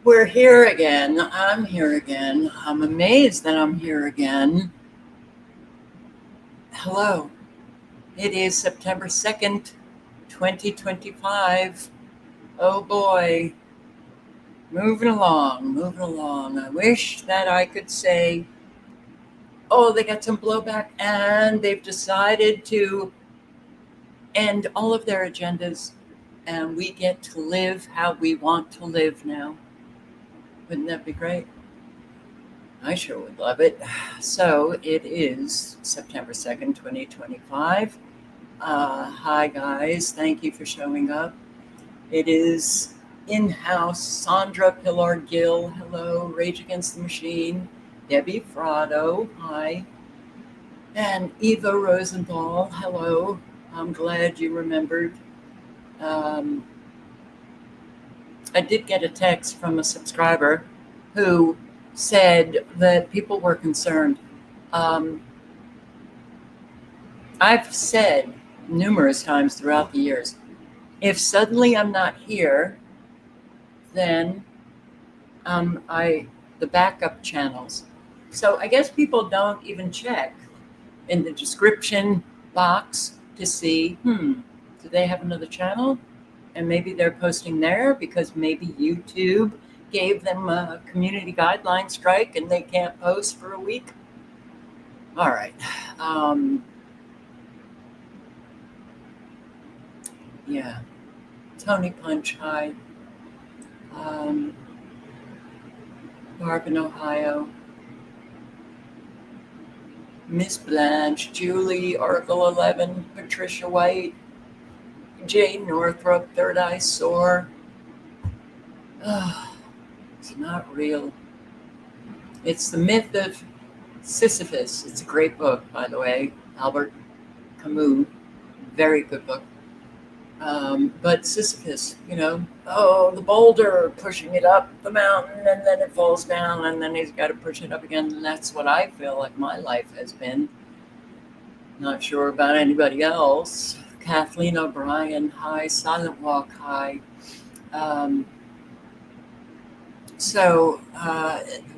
We're here again. I'm here again. I'm amazed that I'm here again. Hello. It is September 2nd, 2025. Oh boy. Moving along, moving along. I wish that I could say, oh, they got some blowback and they've decided to end all of their agendas and we get to live how we want to live now. Wouldn't that be great? I sure would love it. So it is September 2nd, 2025. Hi, guys. Thank you for showing up. It is in-house Sandra Pillar-Gill. Hello. Rage Against the Machine. Debbie Frado. Hi. And Eva Rosenthal. Hello. I'm glad you remembered. Um, I did get a text from a subscriber who said that people were concerned. I've said numerous times throughout the years, if suddenly I'm not here, then the backup channels. So I guess people don't even check in the description box to see, do they have another channel? And maybe they're posting there because maybe YouTube gave them a community guideline strike and they can't post for a week. All right. Yeah. Tony Punch, hi. Barb in Ohio. Miss Blanche, Julie, Oracle 11, Patricia White, Jane Northrop, Third Eye Sore. It's not real. It's the myth of Sisyphus. It's a great book, by the way. Albert Camus. Very good book. But Sisyphus, the boulder, pushing it up the mountain, and then it falls down, and then he's got to push it up again. And that's what I feel like my life has been. Not sure about anybody else. Kathleen O'Brien, hi. Silent Walk, hi.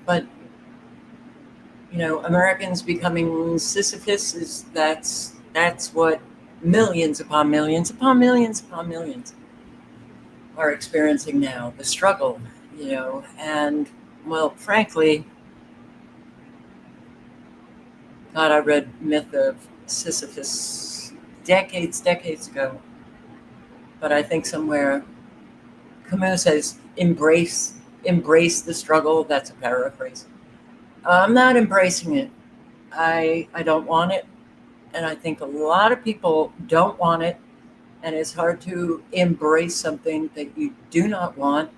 But Americans becoming Sisyphus that's what millions upon millions upon millions upon millions are experiencing now. The struggle, and well, frankly, God, I read Myth of Sisyphus decades ago, but I think somewhere Camus says embrace the struggle. That's a paraphrase. I'm not embracing it. I don't want it. And I think a lot of people don't want it. And it's hard to embrace something that you do not want.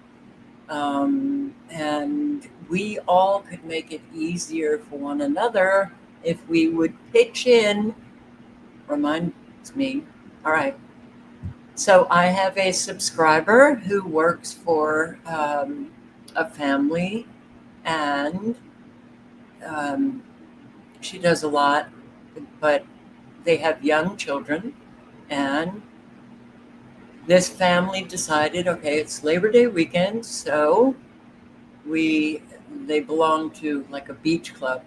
And we all could make it easier for one another if we would pitch in. Reminds me. All right. So I have a subscriber who works for a family, and she does a lot, but they have young children, and this family decided, okay, it's Labor Day weekend, so they belong to like a beach club,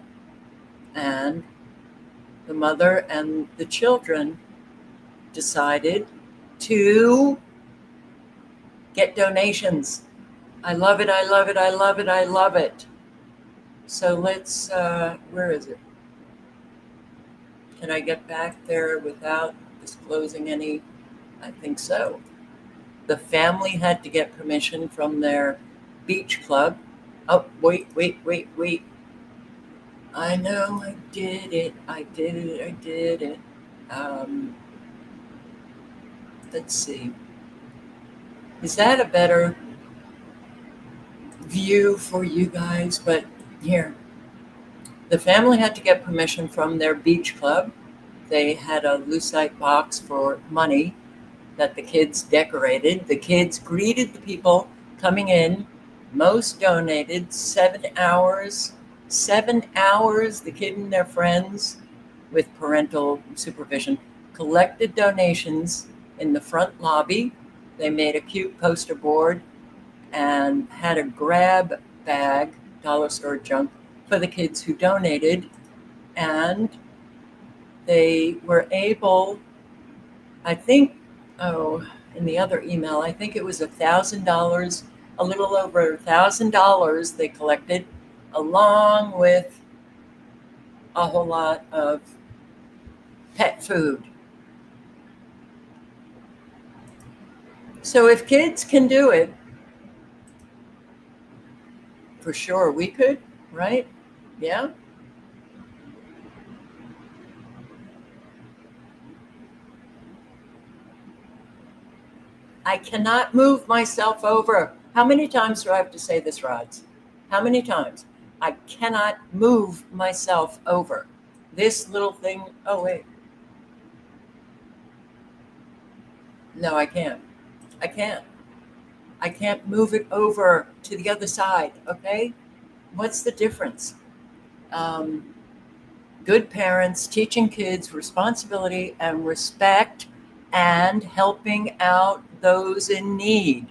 and the mother and the children decided to get donations. I love it, I love it, I love it, I love it. So let's, where is it? Can I get back there without disclosing any? I think so. The family had to get permission from their beach club. Oh, wait. I know I did it. Let's see. Is that a better view for you guys? But here. The family had to get permission from their beach club. They had a lucite box for money that the kids decorated. The kids greeted the people coming in. Most donated 7 hours. 7 hours, the kid and their friends with parental supervision collected donations in the front lobby. They made a cute poster board and had a grab bag, dollar store junk, for the kids who donated. And they were able, I think, in the other email, I think it was $1,000, a little over $1,000 they collected, along with a whole lot of pet food. So if kids can do it, for sure we could, right? Yeah. I cannot move myself over. How many times do I have to say this, Rods? How many times? I cannot move myself over. This little thing, oh, wait. No, I can't. I can't. I can't move it over to the other side, okay? What's the difference? Um, Good parents teaching kids responsibility and respect and helping out those in need.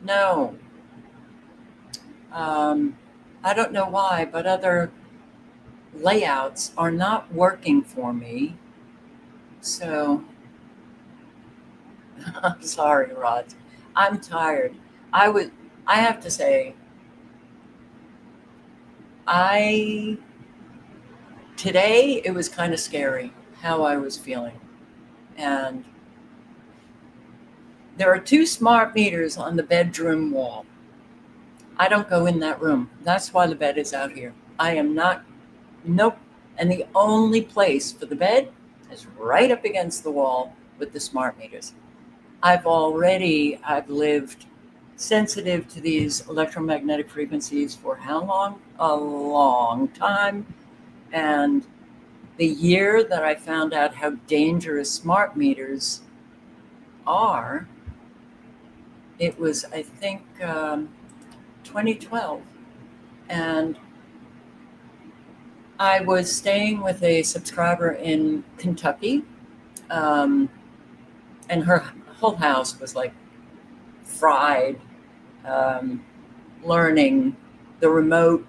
No. Um, I don't know why, but other layouts are not working for me. So I'm sorry, Rod. I'm tired. I have to say, I today it was kind of scary how I was feeling. And there are 2 smart meters on the bedroom wall. I don't go in that room. That's why the bed is out here. I am not, nope. And the only place for the bed is right up against the wall with the smart meters. I've lived sensitive to these electromagnetic frequencies for how long? A long time. And the year that I found out how dangerous smart meters are, it was, I think, 2012. And I was staying with a subscriber in Kentucky, and her whole house was like fried, learning the remote,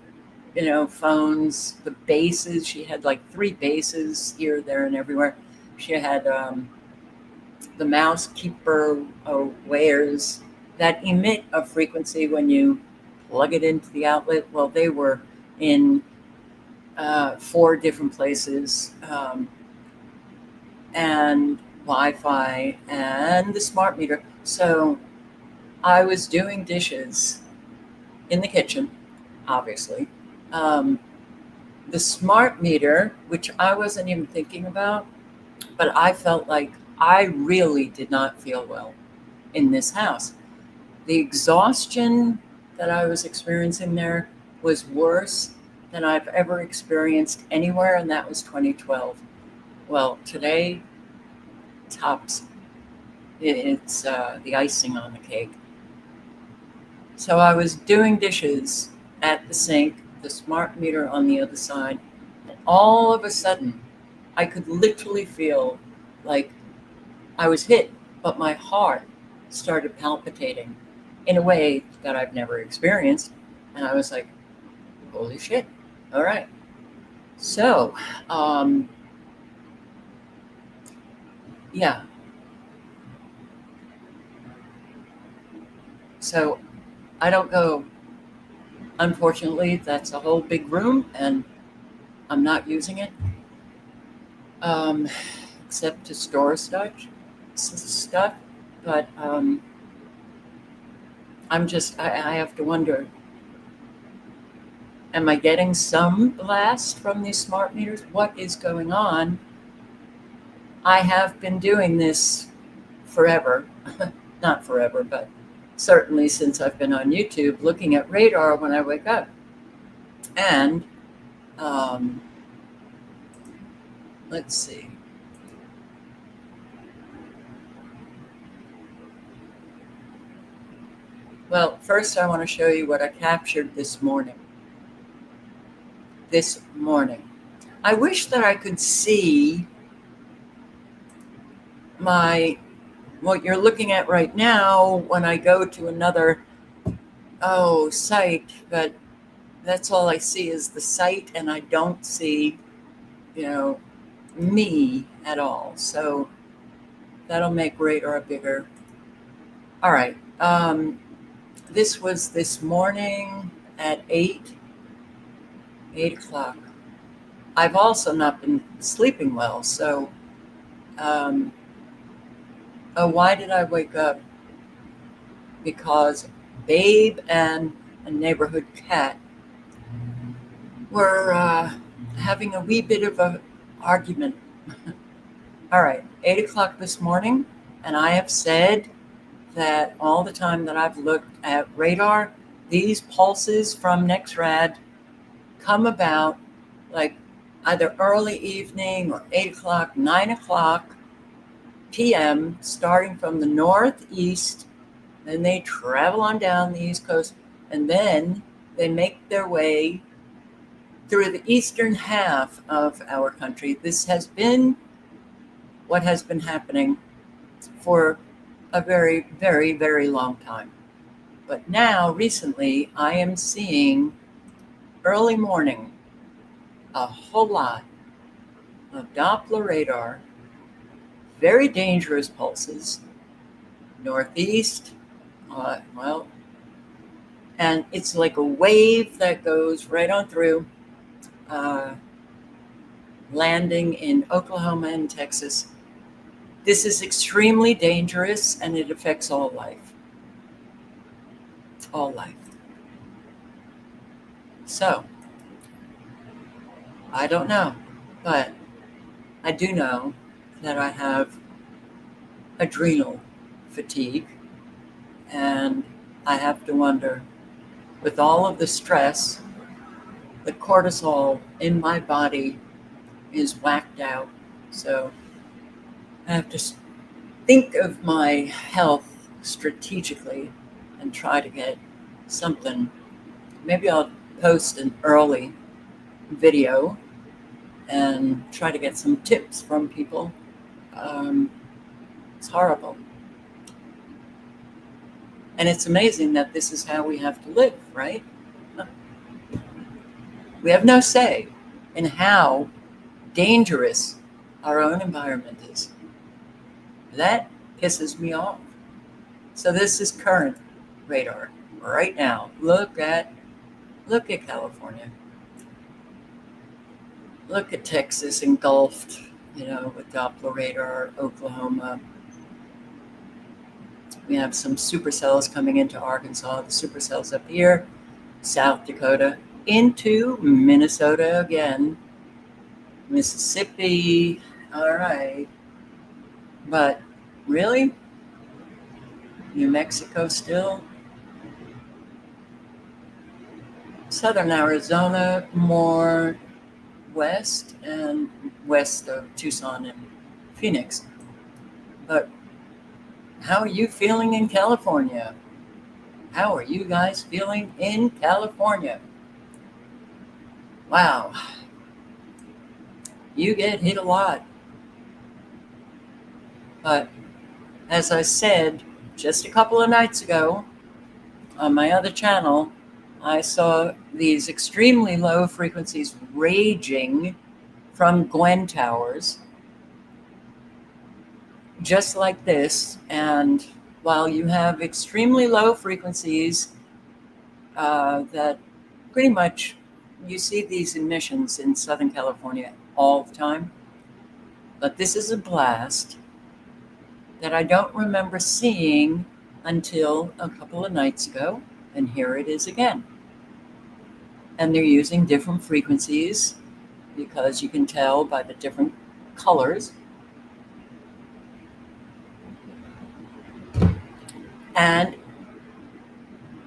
phones, the bases. She had like 3 bases here, there, and everywhere. She had the mouse keeper wares that emit a frequency when you plug it into the outlet. Well, they were in 4 different places, and Wi-Fi and the smart meter. So I was doing dishes in the kitchen, obviously. The smart meter, which I wasn't even thinking about, but I felt like I really did not feel well in this house. The exhaustion that I was experiencing there was worse than I've ever experienced anywhere, and that was 2012. Well, today, tops. It's the icing on the cake. So I was doing dishes at the sink, the smart meter on the other side, and all of a sudden, I could literally feel like I was hit, but my heart started palpitating in a way that I've never experienced. And I was like, holy shit. All right. So, yeah. So I don't go, unfortunately, that's a whole big room and I'm not using it, except to store stuff. But I have to wonder, am I getting some blast from these smart meters? What is going on? I have been doing this forever, not forever, but certainly since I've been on YouTube, looking at radar when I wake up. And let's see. Well, first I want to show you what I captured this morning. I wish that I could see my what you're looking at right now when I go to another site, but that's all I see is the site, and I don't see, me at all. So that'll make radar bigger. All right. This was this morning at 8 o'clock. I've also not been sleeping well. So, why did I wake up? Because Babe and a neighborhood cat were having a wee bit of an argument. All right, 8 o'clock this morning, and I have said that all the time that I've looked at radar, these pulses from NexRad come about like either early evening or 8 o'clock, 9 o'clock p.m., starting from the northeast. Then they travel on down the East Coast, and then they make their way through the eastern half of our country. This has been what has been happening for a very, very, very long time. But now, recently, I am seeing early morning a whole lot of Doppler radar, very dangerous pulses, northeast, and it's like a wave that goes right on through, landing in Oklahoma and Texas. This is extremely dangerous, and it affects all life. All life. So, I don't know, but I do know that I have adrenal fatigue, and I have to wonder, with all of the stress, the cortisol in my body is whacked out. So I have to think of my health strategically and try to get something. Maybe I'll post an early video and try to get some tips from people. It's horrible. And it's amazing that this is how we have to live, right? We have no say in how dangerous our own environment is. That pisses me off. So this is current radar right now. Look at California. Look at Texas engulfed, with Doppler radar, Oklahoma. We have some supercells coming into Arkansas, the supercells up here, South Dakota, into Minnesota again, Mississippi. All right. But really? New Mexico still? Southern Arizona, more west and west of Tucson and Phoenix. But how are you feeling in California? How are you guys feeling in California? Wow. You get hit a lot. But as I said just a couple of nights ago on my other channel, I saw these extremely low frequencies raging from Gwen Towers, just like this. And while you have extremely low frequencies that pretty much you see these emissions in Southern California all the time, but this is a blast that I don't remember seeing until a couple of nights ago, and here it is again. And they're using different frequencies because you can tell by the different colors. And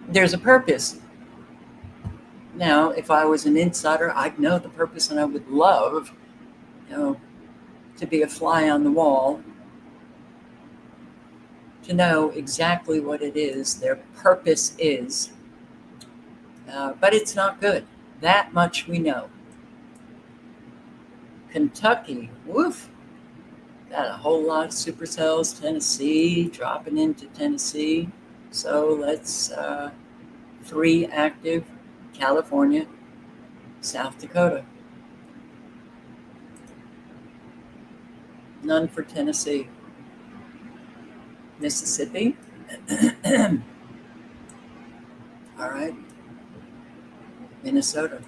there's a purpose. Now, if I was an insider, I'd know the purpose, and I would love, to be a fly on the wall, to know exactly what it is their purpose is. But it's not good. That much we know. Kentucky, woof. Got a whole lot of supercells, Tennessee, dropping into Tennessee. So let's 3 active, California, South Dakota. None for Tennessee. Mississippi. All right. Minnesota.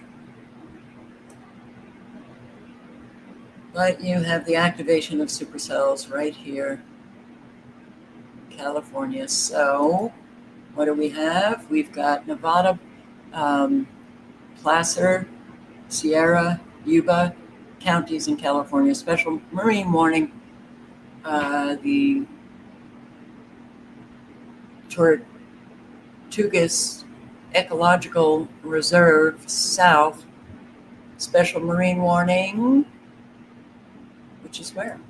But you have the activation of supercells right here, California. So what do we have? We've got Nevada, Placer, Sierra, Yuba counties in California. Special marine warning. The Tortugas Ecological Reserve South. Special marine warning. Which is where?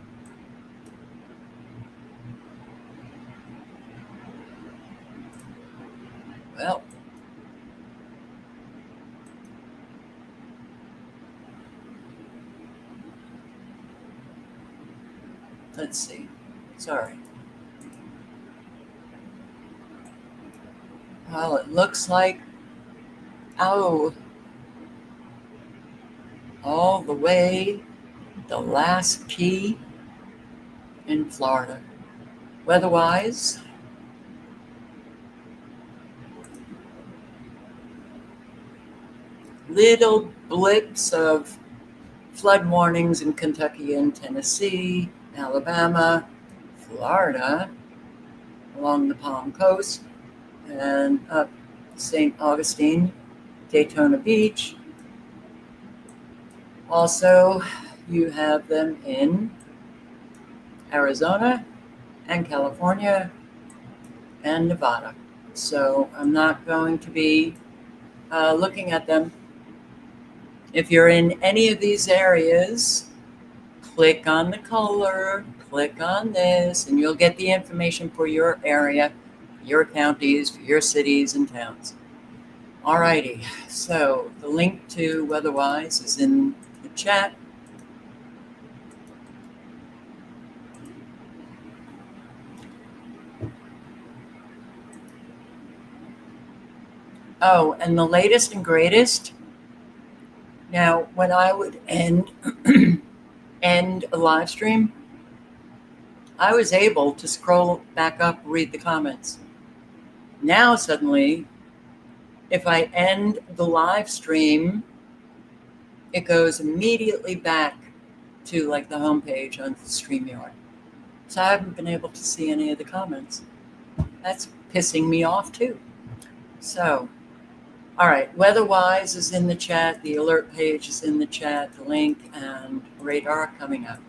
Well, let's see. Sorry. Well, it looks like, all the way the last key in Florida. Weather-wise, little blips of flood warnings in Kentucky and Tennessee, Alabama, Florida, along the Palm Coast, and up St. Augustine, Daytona Beach. Also, you have them in Arizona and California and Nevada. So I'm not going to be looking at them. If you're in any of these areas, click on the color, click on this, and you'll get the information for your area, your counties, for your cities and towns. Alrighty, so the link to Weatherwise is in the chat. Oh, and the latest and greatest. Now, when I would end a live stream, I was able to scroll back up, read the comments. Now, suddenly, if I end the live stream, it goes immediately back to like the homepage on StreamYard. So I haven't been able to see any of the comments. That's pissing me off too. So, all right, Weatherwise is in the chat. The alert page is in the chat. The link and radar coming up.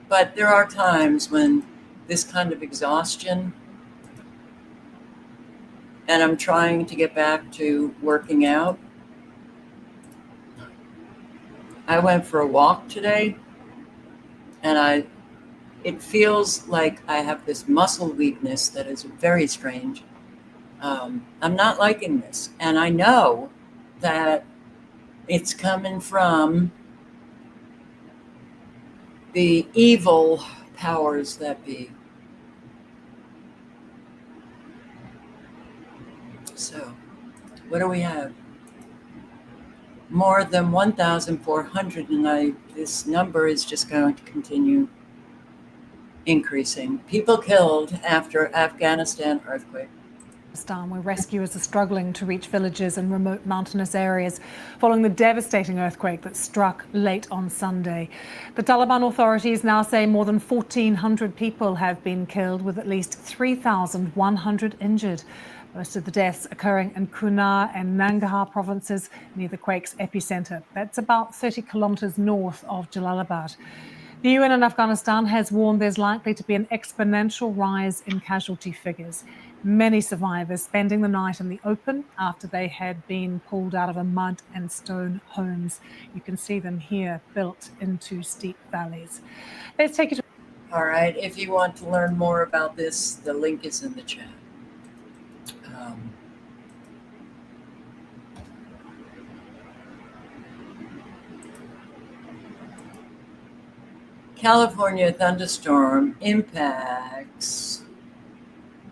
But there are times when this kind of exhaustion, and I'm trying to get back to working out. I went for a walk today, and it feels like I have this muscle weakness that is very strange. I'm not liking this, and I know that it's coming from the evil powers that be. So, what do we have? More than 1,400, and this number is just going to continue increasing. People killed after Afghanistan earthquake. Where rescuers are struggling to reach villages and remote mountainous areas following the devastating earthquake that struck late on Sunday. The Taliban authorities now say more than 1,400 people have been killed, with at least 3,100 injured. Most of the deaths occurring in Kunar and Nangarhar provinces near the quake's epicenter. That's about 30 kilometers north of Jalalabad. The UN in Afghanistan has warned there's likely to be an exponential rise in casualty figures. Many survivors spending the night in the open after they had been pulled out of a mud and stone homes. You can see them here, built into steep valleys. Let's take it. All right, if you want to learn more about this, the link is in the chat. California thunderstorm impacts.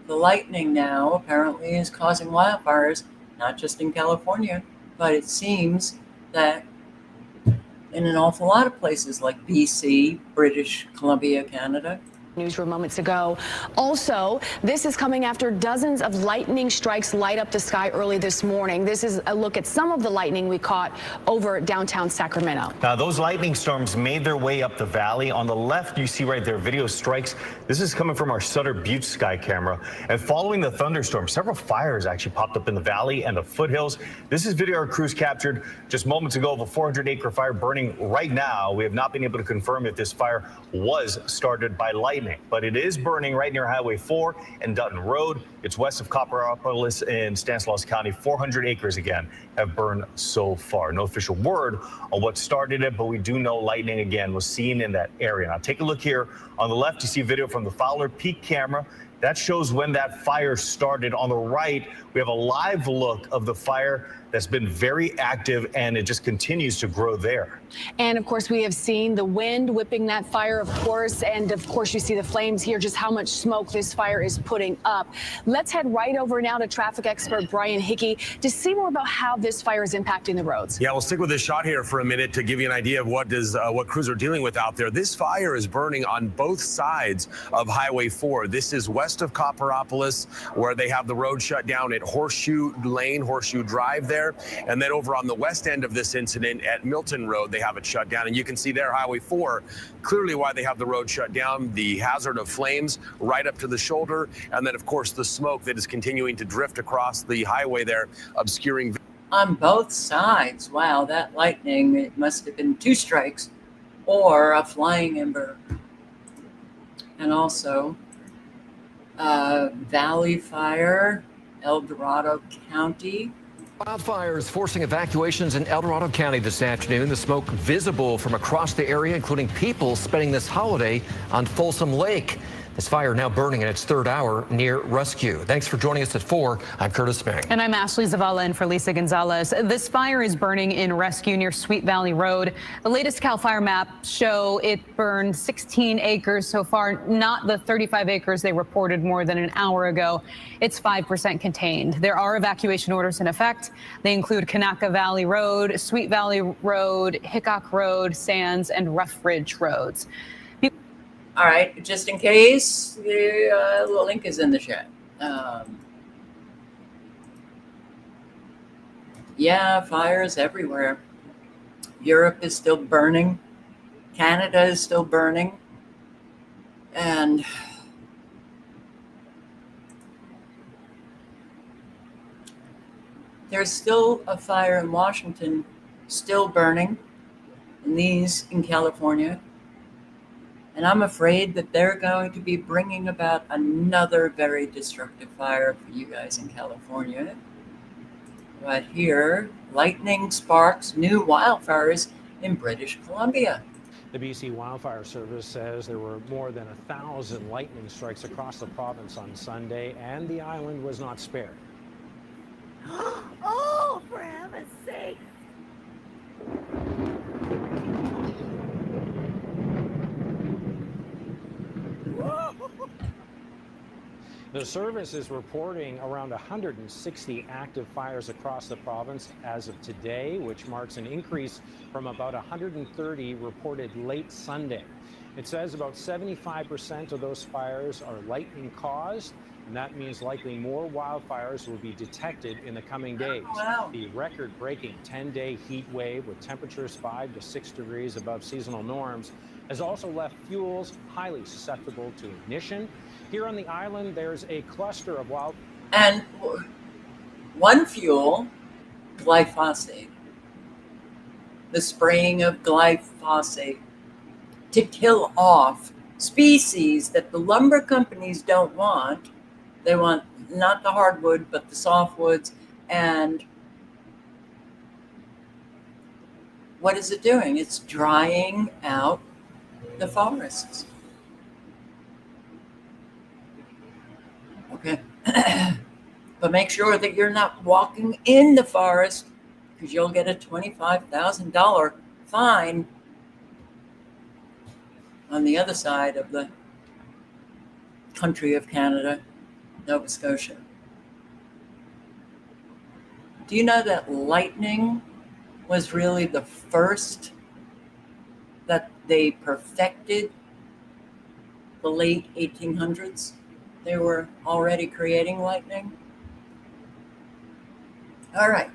The lightning now apparently is causing wildfires, not just in California, but it seems that in an awful lot of places like BC, British Columbia, Canada. Newsroom moments ago. Also, this is coming after dozens of lightning strikes light up the sky early this morning. This is a look at some of the lightning we caught over downtown Sacramento. Now, those lightning storms made their way up the valley. On the left, you see right there video strikes. This is coming from our Sutter Butte sky camera. And following the thunderstorm, several fires actually popped up in the valley and the foothills. This is video our crews captured just moments ago of a 400-acre fire burning right now. We have not been able to confirm if this fire was started by lightning, but it is burning right near Highway 4 and Dutton Road. It's west of Copperopolis in Stanislaus County. 400 acres again have burned so far. No official word on what started it, but we do know lightning again was seen in that area. Now take a look here. On the left, you see video from the Fowler Peak camera. That shows when that fire started. On the right, we have a live look of the fire that's been very active, and it just continues to grow there. And of course, we have seen the wind whipping that fire, of course, and of course, you see the flames here, just how much smoke this fire is putting up. Let's head right over now to traffic expert Brian Hickey to see more about how this fire is impacting the roads. Yeah, we'll stick with this shot here for a minute to give you an idea of what crews are dealing with out there. This fire is burning on both sides of Highway 4. This is west of Copperopolis, where they have the road shut down at Horseshoe Lane, Horseshoe Drive there. And then over on the west end of this incident at Milton Road, they have it shut down. And you can see there, Highway 4, clearly why they have the road shut down, the hazard of flames right up to the shoulder. And then, of course, the smoke that is continuing to drift across the highway there, obscuring. On both sides. Wow, that lightning, it must have been 2 strikes or a flying ember. And also, Valley Fire, El Dorado County. Wildfires forcing evacuations in El Dorado County this afternoon. The smoke visible from across the area, including people spending this holiday on Folsom Lake. This fire now burning in its 3rd hour near rescue. Thanks for joining us at 4. I'm Curtis Spang. And I'm Ashley Zavala in for Lisa Gonzalez. This fire is burning in Rescue near Sweet Valley Road. The latest CAL FIRE maps show it burned 16 acres so far, not the 35 acres they reported more than an hour ago. It's 5% contained. There are evacuation orders in effect. They include Kanaka Valley Road, Sweet Valley Road, Hickok Road, Sands, and Rough Ridge roads. All right, just in case, the link is in the chat. Yeah, fires everywhere. Europe is still burning. Canada is still burning. And there's still a fire in Washington, still burning, and these in California. And I'm afraid that they're going to be bringing about another very destructive fire for you guys in California. Right here, lightning sparks new wildfires in British Columbia. The BC Wildfire Service says there were more than 1,000 lightning strikes across the province on Sunday, and the island was not spared. Oh, for heaven's sake. The service is reporting around 160 active fires across the province as of today, which marks an increase from about 130 reported late Sunday. It says about 75% of those fires are lightning caused, and that means likely more wildfires will be detected in the coming days. Wow. The record-breaking 10-day heat wave with temperatures 5 to 6 degrees above seasonal norms has also left fuels highly susceptible to ignition. Here on the island, there's a cluster of wild. And one fuel, glyphosate. The spraying of glyphosate to kill off species that the lumber companies don't want. They want not the hardwood, but the softwoods. And what is it doing? It's drying out the forests. Okay. But make sure that you're not walking in the forest, because you'll get a $25,000 fine. on the other side of the country of Canada, Nova Scotia. Do you know that lightning was really the first that they perfected? The late 1800s, they were already creating lightning. All right.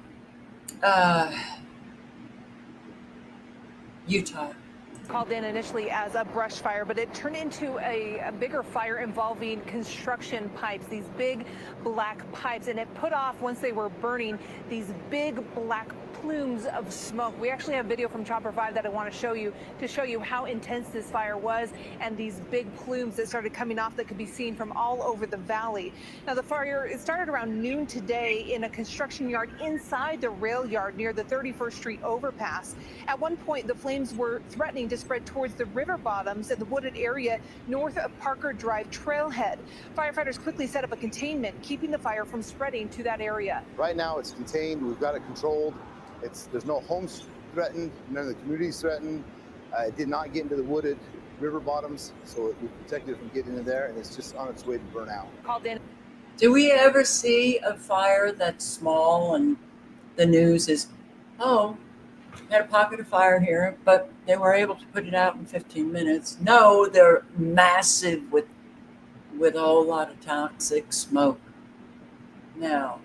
Utah. Called in initially as a brush fire, but it turned into a bigger fire involving construction pipes, these big black pipes, and it put off, once they were burning, these big black plumes of smoke. We actually have video from Chopper 5 that I want to show you how intense this fire was, and these big plumes that started coming off that could be seen from all over the valley. Now, the fire, it started around noon today in a construction yard inside the rail yard near the 31st Street overpass. At one point, the flames were threatening to spread towards the river bottoms and the wooded area north of Parker Drive trailhead. Firefighters quickly set up a containment, keeping the fire from spreading to that area. Right now, it's contained. We've got it controlled. There's no homes threatened, none of the communities threatened. It did not get into the wooded river bottoms, so we protected it from getting in there, and it's just on its way to burn out. Called in. Do we ever see a fire that's small and the news is, oh, had a pocket of fire here, but they were able to put it out in 15 minutes? No, they're massive with a whole lot of toxic smoke. Now,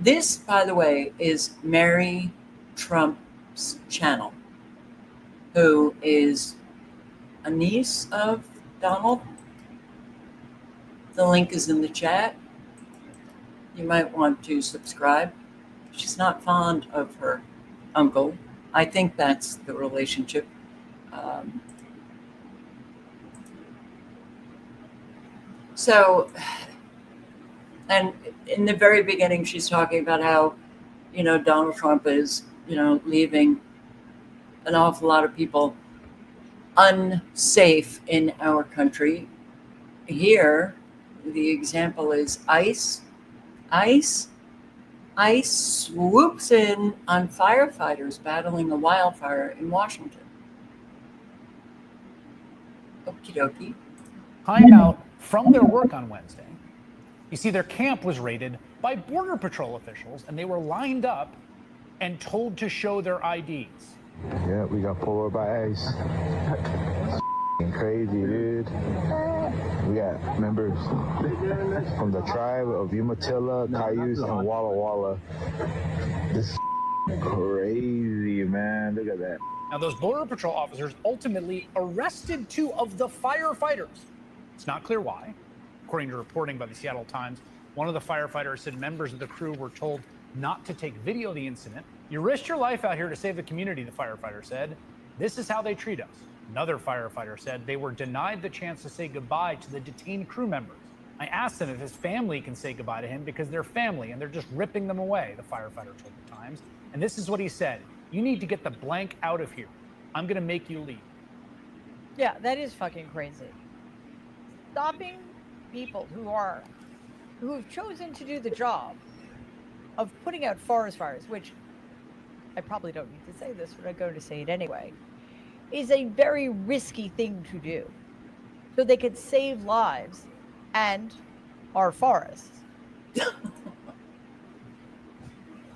this, by the way, is Mary Trump's channel, who is a niece of Donald. The link is in the chat. You might want to subscribe. She's not fond of her uncle. I think that's the relationship. And in the very beginning, she's talking about how, Donald Trump is, leaving an awful lot of people unsafe in our country. Here, the example is ICE. ICE swoops in on firefighters battling a wildfire in Washington. Okie dokie. Time out from their work on Wednesday. You see, their camp was raided by Border Patrol officials, and they were lined up and told to show their IDs. Yeah, we got pulled over by ICE. It's crazy, dude. We got members from the tribe of Umatilla, Cayuse, and Walla Walla. This is crazy, man. Look at that. Now, those Border Patrol officers ultimately arrested 2 of the firefighters. It's not clear why. According to reporting by the Seattle Times, one of the firefighters said members of the crew were told not to take video of the incident. You risked your life out here to save the community, the firefighter said. This is how they treat us. Another firefighter said they were denied the chance to say goodbye to the detained crew members. I asked him if his family can say goodbye to him because they're family and they're just ripping them away, the firefighter told the Times. And this is what he said: you need to get the blank out of here. I'm going to make you leave. Yeah, that is fucking crazy. Stopping people who have chosen to do the job of putting out forest fires, which I probably don't need to say this, but I'm going to say it anyway, is a very risky thing to do. So they could save lives and our forests.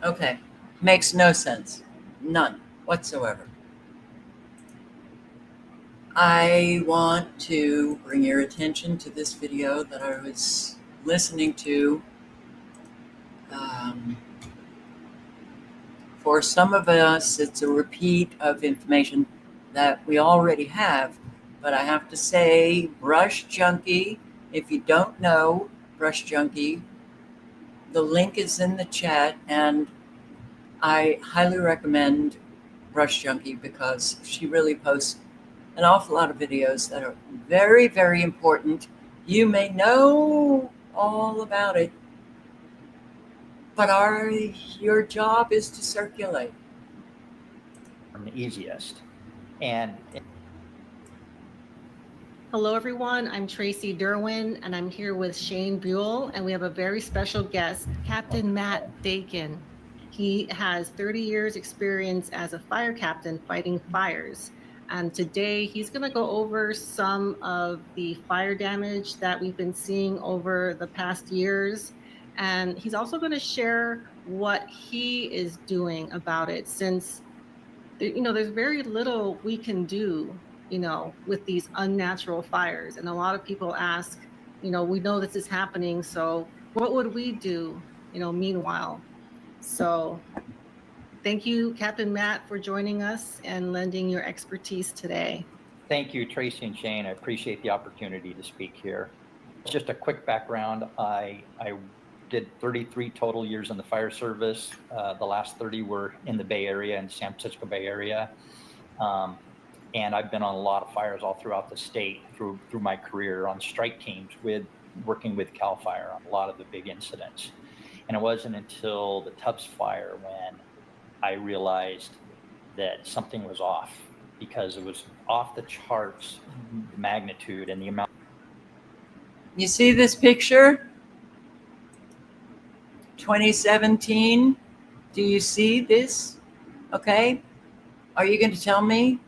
Okay. Makes no sense. None whatsoever. I want to bring your attention to this video that I was listening to. For some of us, it's a repeat of information that we already have. But I have to say, Brush Junkie, if you don't know Brush Junkie, the link is in the chat, and I highly recommend Brush Junkie because she really posts an awful lot of videos that are very, very important. You may know all about it, but your job is to circulate. The easiest. And hello, everyone. I'm Tracy Derwin, and I'm here with Shane Buell, and we have a very special guest, Captain Matt Dakin. He has 30 years experience as a fire captain fighting fires. And today he's going to go over some of the fire damage that we've been seeing over the past years. And he's also going to share what he is doing about it, since there's very little we can do, with these unnatural fires. And a lot of people ask, we know this is happening, so what would we do, meanwhile? So thank you, Captain Matt, for joining us and lending your expertise today. Thank you, Tracy and Shane. I appreciate the opportunity to speak here. Just a quick background. I did 33 total years in the fire service. The last 30 were in the Bay Area and San Francisco Bay Area. And I've been on a lot of fires all throughout the state through my career on strike teams working with CAL FIRE on a lot of the big incidents. And it wasn't until the Tubbs fire when I realized that something was off, because it was off the charts, the magnitude and the amount. You see this picture? 2017. Do you see this? Okay. Are you going to tell me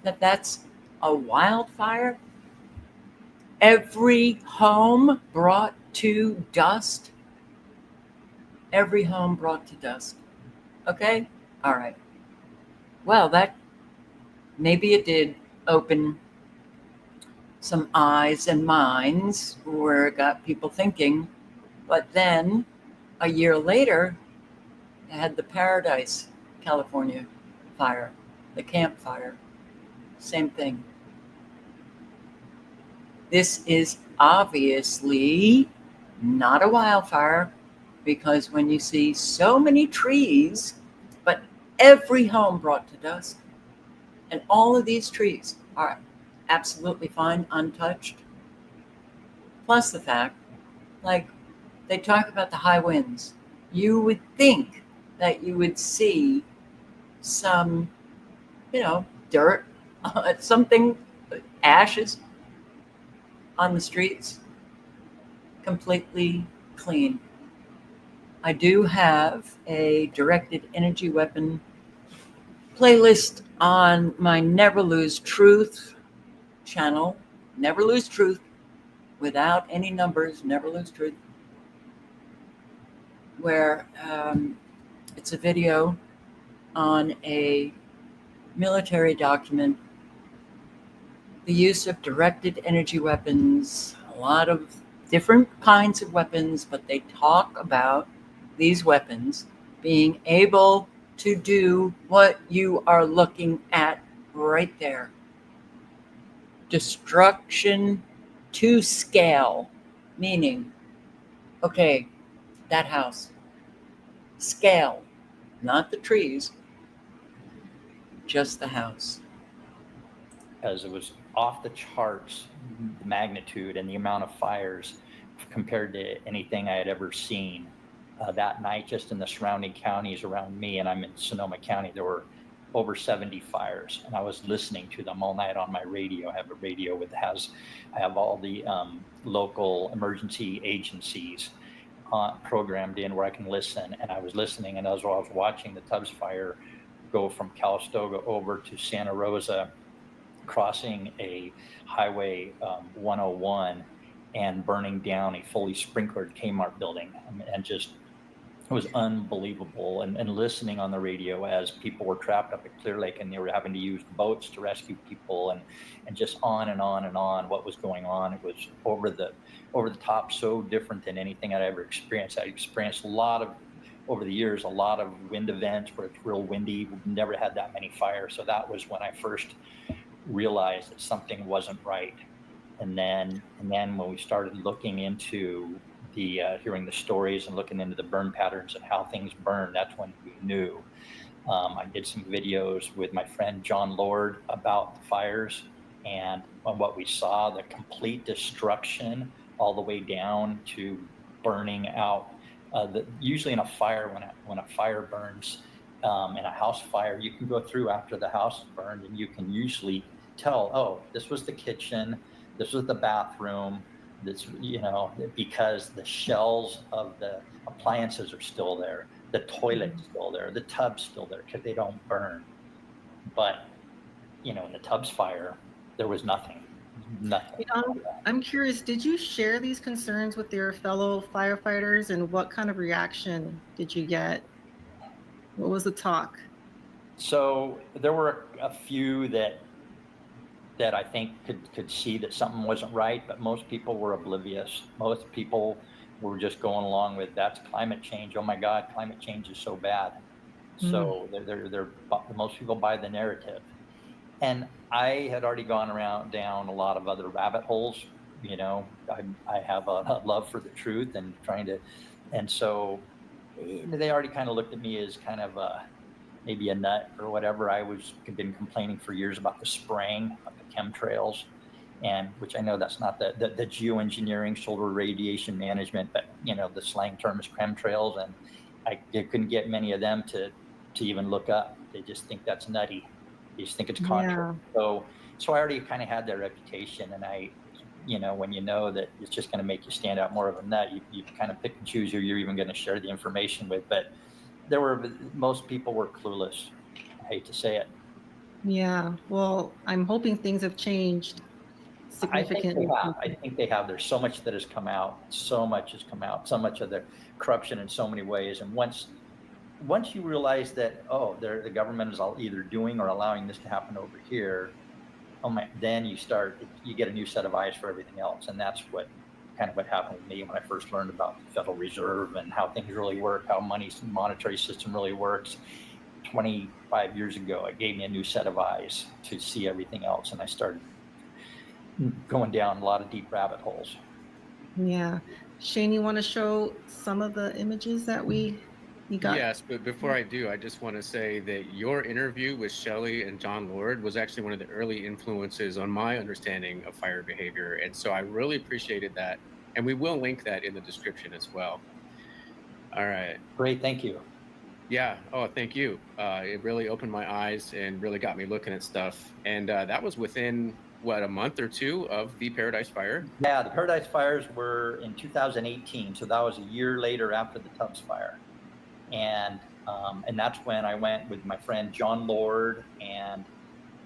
that that's a wildfire? Every home brought to dust. Every home brought to dust. Okay? All right. Well, that maybe it did open some eyes and minds, where it got people thinking. But then a year later, they had the Paradise, California fire, the Camp Fire. Same thing. This is obviously not a wildfire, because when you see so many trees, but every home brought to dust, and all of these trees are absolutely fine, untouched. Plus the fact, like they talk about the high winds, you would think that you would see some, dirt, something, ashes on the streets. Completely clean. I do have a directed energy weapon playlist on my Never Lose Truth channel. Never Lose Truth, without any numbers, Never Lose Truth, where it's a video on a military document, the use of directed energy weapons, a lot of different kinds of weapons, but they talk about these weapons being able to do what you are looking at right there. Destruction to scale, meaning, okay, that house, scale, not the trees, just the house. Because it was off the charts, the magnitude and the amount of fires compared to anything I had ever seen. That night, just in the surrounding counties around me, and I'm in Sonoma County, there were over 70 fires, and I was listening to them all night on my radio. I have a radio I have all the local emergency agencies programmed in where I can listen, and I was listening, and as I was watching the Tubbs fire go from Calistoga over to Santa Rosa, crossing a highway 101 and burning down a fully sprinklered Kmart building, and just it was unbelievable. And listening on the radio as people were trapped up at Clear Lake and they were having to use boats to rescue people, and just on and on and on what was going on. It was over the top, so different than anything I'd ever experienced. I experienced over the years, a lot of wind events where it's real windy. We've never had that many fires. So that was when I first realized that something wasn't right. And then when we started looking into hearing the stories and looking into the burn patterns and how things burn, that's when we knew. I did some videos with my friend John Lord about the fires, and on what we saw, the complete destruction all the way down to burning out. Usually in a fire, when a fire burns, in a house fire, you can go through after the house is burned and you can usually tell, oh, this was the kitchen, this was the bathroom, because the shells of the appliances are still there, the toilet's still there, the tub's still there, because they don't burn. But in the Tubbs fire, there was nothing. Nothing. I'm curious, did you share these concerns with your fellow firefighters, and what kind of reaction did you get? What was the talk? So there were a few that I think could see that something wasn't right, but most people were oblivious. Most people were just going along with, that's climate change. Oh my God, climate change is so bad. So they're most people buy the narrative. And I had already gone down a lot of other rabbit holes. I have a love for the truth and and so they already kind of looked at me as kind of maybe a nut or whatever. Been complaining for years about the spraying of the chemtrails, and which I know that's not the geoengineering, solar radiation management, but the slang term is chemtrails, and I couldn't get many of them to even look up. They just think that's nutty. They just think it's contrary. So I already kind of had that reputation, and when you know that it's just going to make you stand out more of a nut, you kind of pick and choose who you're even going to share the information with. But most people were clueless. I hate to say it. Yeah, well, I'm hoping things have changed significantly. I think they have. There's so much that has come out. So much has come out. So much of the corruption in so many ways. And once you realize that, the government is either doing or allowing this to happen over here, then you get a new set of eyes for everything else. And that's what happened with me when I first learned about the Federal Reserve and how things really work, how monetary system really works. 25 years ago, it gave me a new set of eyes to see everything else. And I started going down a lot of deep rabbit holes. Yeah. Shane, you want to show some of the images that we got? Yes, but before I do, I just want to say that your interview with Shelley and John Lord was actually one of the early influences on my understanding of fire behavior. And so I really appreciated that. And we will link that in the description as well. All right. Great. Thank you. Yeah. Oh, thank you. It really opened my eyes and really got me looking at stuff. And that was within, a month or two of the Paradise Fire? Yeah, the Paradise Fires were in 2018. So that was a year later after the Tubbs Fire. And that's when I went with my friend John Lord, and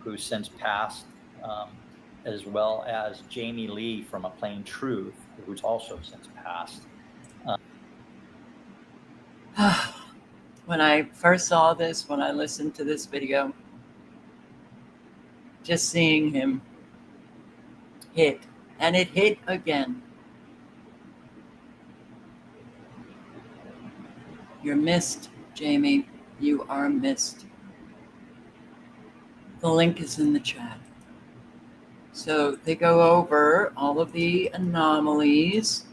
who's since passed, as well as Jamie Lee from A Plain Truth, who's also since passed. When I first saw this, when I listened to this video, just seeing him hit, and it hit again. You're missed, Jamie. You are missed. The link is in the chat. So they go over all of the anomalies.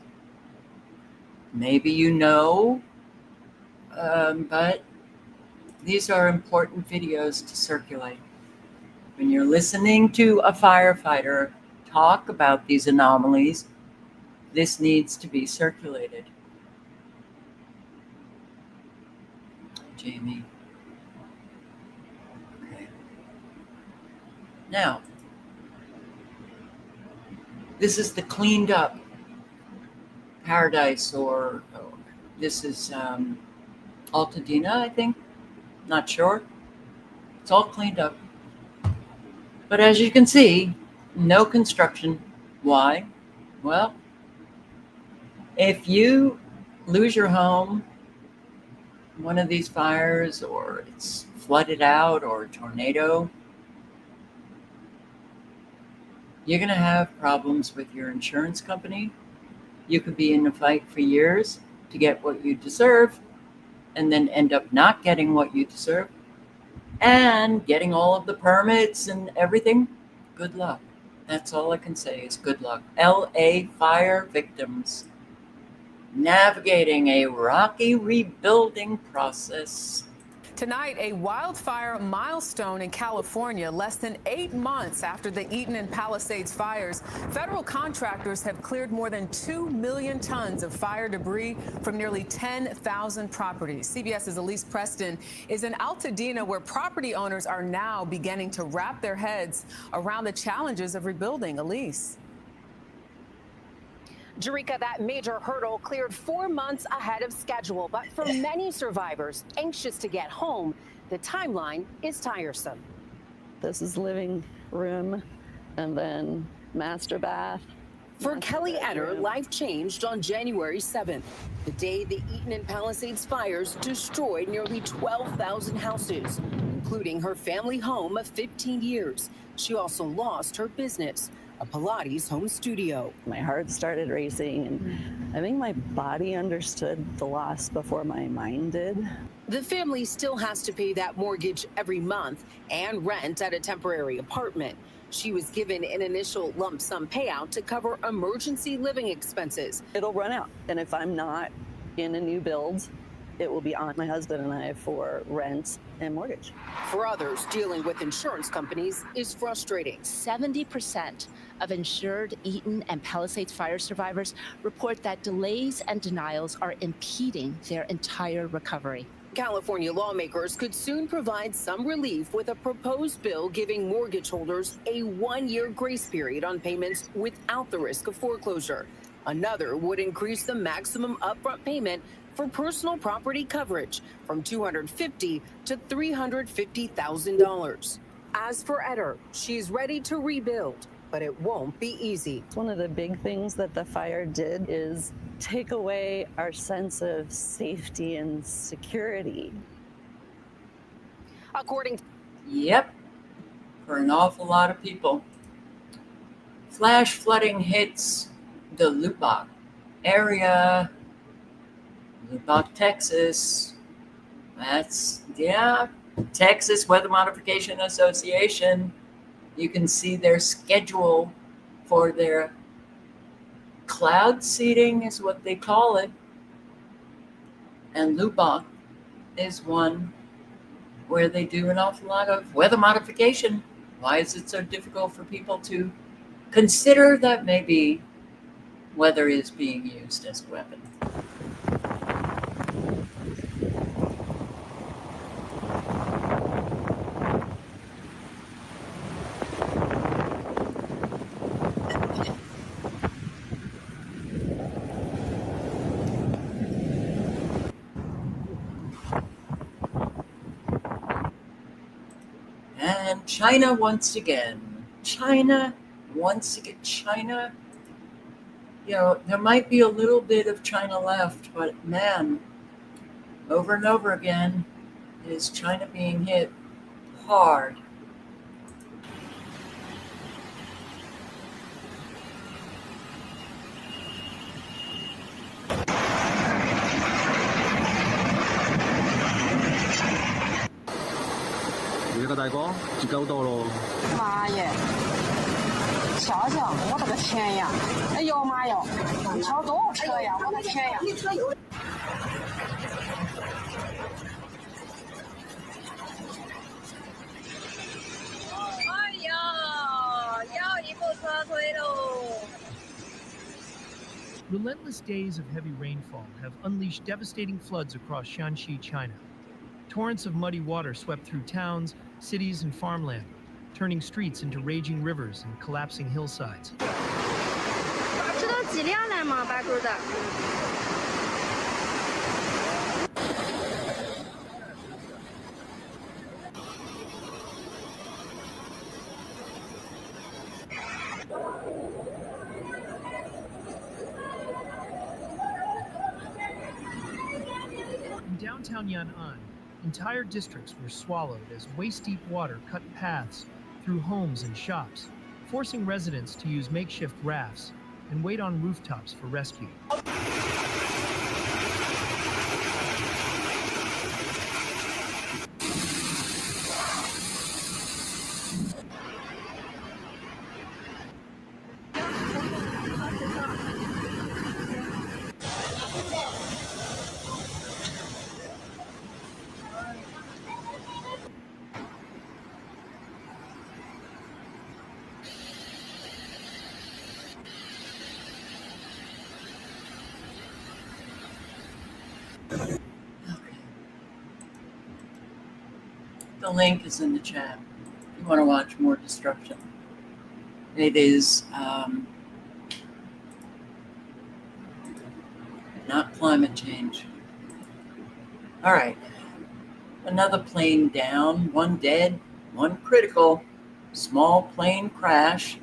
Maybe but these are important videos to circulate. When you're listening to a firefighter talk about these anomalies, this needs to be circulated. Jamie. Okay. Now, this is the cleaned up Paradise, or this is Altadena, I think. Not sure. It's all cleaned up. But as you can see, no construction. Why? Well, if you lose your home, one of these fires, or it's flooded out, or a tornado, you're going to have problems with your insurance company. You could be in a fight for years to get what you deserve, and then end up not getting what you deserve, and getting all of the permits and everything. Good luck. That's all I can say is good luck. LA fire victims navigating a rocky rebuilding process. Tonight, a wildfire milestone in California. Less than 8 months after the Eaton and Palisades fires, federal contractors have cleared more than 2 million tons of fire debris from nearly 10,000 properties. CBS's Elise Preston is in Altadena, where property owners are now beginning to wrap their heads around the challenges of rebuilding. Elise. Jerika, that major hurdle cleared 4 months ahead of schedule. But for many survivors anxious to get home, the timeline is tiresome. This is living room and then master bath. For Kelly Etter, life changed on January 7th, the day the Eaton and Palisades fires destroyed nearly 12,000 houses, including her family home of 15 years. She also lost her business, a Pilates home studio. My heart started racing, and I think my body understood the loss before my mind did. The family still has to pay that mortgage every month and rent at a temporary apartment. She was given an initial lump sum payout to cover emergency living expenses. It'll run out, and if I'm not in a new build, it will be on my husband and I for rent and mortgage. For others, dealing with insurance companies is frustrating. 70% of insured Eaton and Palisades fire survivors report that delays and denials are impeding their entire recovery. California lawmakers could soon provide some relief with a proposed bill giving mortgage holders a 1-year grace period on payments without the risk of foreclosure. Another would increase the maximum upfront payment for personal property coverage from $250,000 to $350,000. As for Etter, she's ready to rebuild, but it won't be easy. One of the big things that the fire did is take away our sense of safety and security. Yep, for an awful lot of people. Flash flooding hits the Lubbock area, Lubbock, Texas. That's, Texas Weather Modification Association. You can see their schedule for their cloud seeding is what they call it. And Lubbock is one where they do an awful lot of weather modification. Why is it so difficult for people to consider that maybe weather is being used as a weapon? And China once again. China, there might be a little bit of China left, but man, over and over again is China being hit hard. Relentless days of heavy rainfall have unleashed devastating floods across Shanxi, China. Torrents of muddy water swept through towns, cities, and farmland, turning streets into raging rivers and collapsing hillsides. In downtown Yan'an, entire districts were swallowed as waist-deep water cut paths through homes and shops, forcing residents to use makeshift rafts and wait on rooftops for rescue. The link is in the chat if you want to watch more destruction. It is not climate change. All right. Another plane down, one dead, one critical. Small plane crash,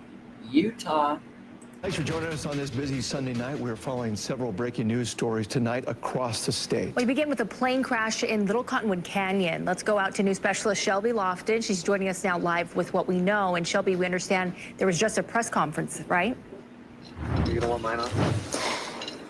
Utah. Thanks for joining us on this busy Sunday night. We're following several breaking news stories tonight across the state. We begin with a plane crash in Little Cottonwood Canyon. Let's go out to news specialist Shelby Lofton. She's joining us now live with what we know. And Shelby, we understand there was just a press conference, right? You don't want mine on?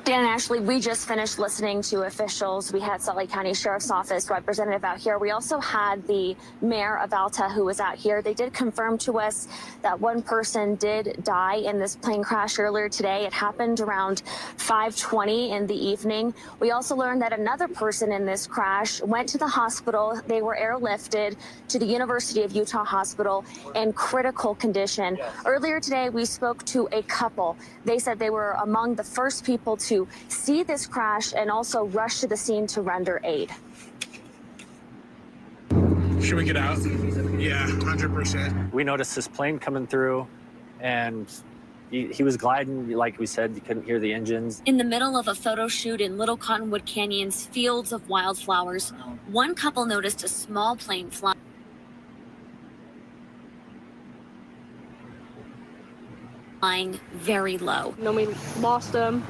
Dan and Ashley, we just finished listening to officials. We had Salt Lake County Sheriff's Office representative out here. We also had the mayor of Alta who was out here. They did confirm to us that one person did die in this plane crash earlier today. It happened around 5:20 in the evening. We also learned that another person in this crash went to the hospital. They were airlifted to the University of Utah Hospital in critical condition. Earlier today, we spoke to a couple. They said they were among the first people to see this crash and also rush to the scene to render aid. Should we get out? Yeah, 100%. We noticed this plane coming through, and he was gliding. Like we said, you couldn't hear the engines. In the middle of a photo shoot in Little Cottonwood Canyon's fields of wildflowers, one couple noticed a small plane flying very low. And then we lost them,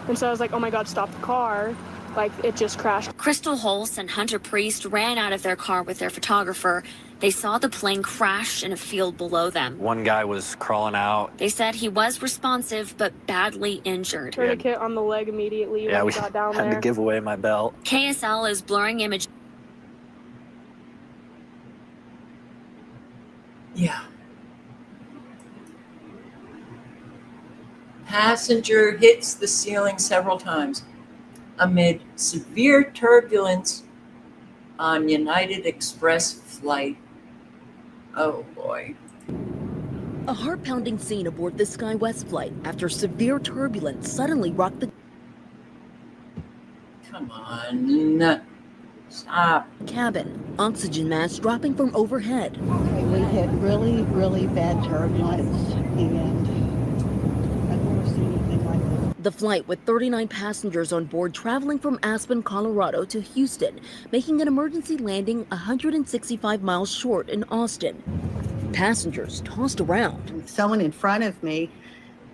and so I was like, oh my God, stop the car. Like, it just crashed. Crystal Holst and Hunter Priest ran out of their car with their photographer. They saw the plane crash in a field below them. One guy was crawling out. They said he was responsive but badly injured. Tourniquet on the leg immediately when we got down had there. to give away my belt. KSL is blurring images. Yeah. Passenger hits the ceiling several times amid severe turbulence on United Express flight. Oh boy. A heart-pounding scene aboard the SkyWest flight after severe turbulence suddenly rocked the Come on. Stop. cabin. Oxygen mask dropping from overhead. We had really, really bad turbulence, and I've never seen anything like this. The flight with 39 passengers on board traveling from Aspen, Colorado to Houston, making an emergency landing 165 miles short in Austin. Passengers tossed around. Someone in front of me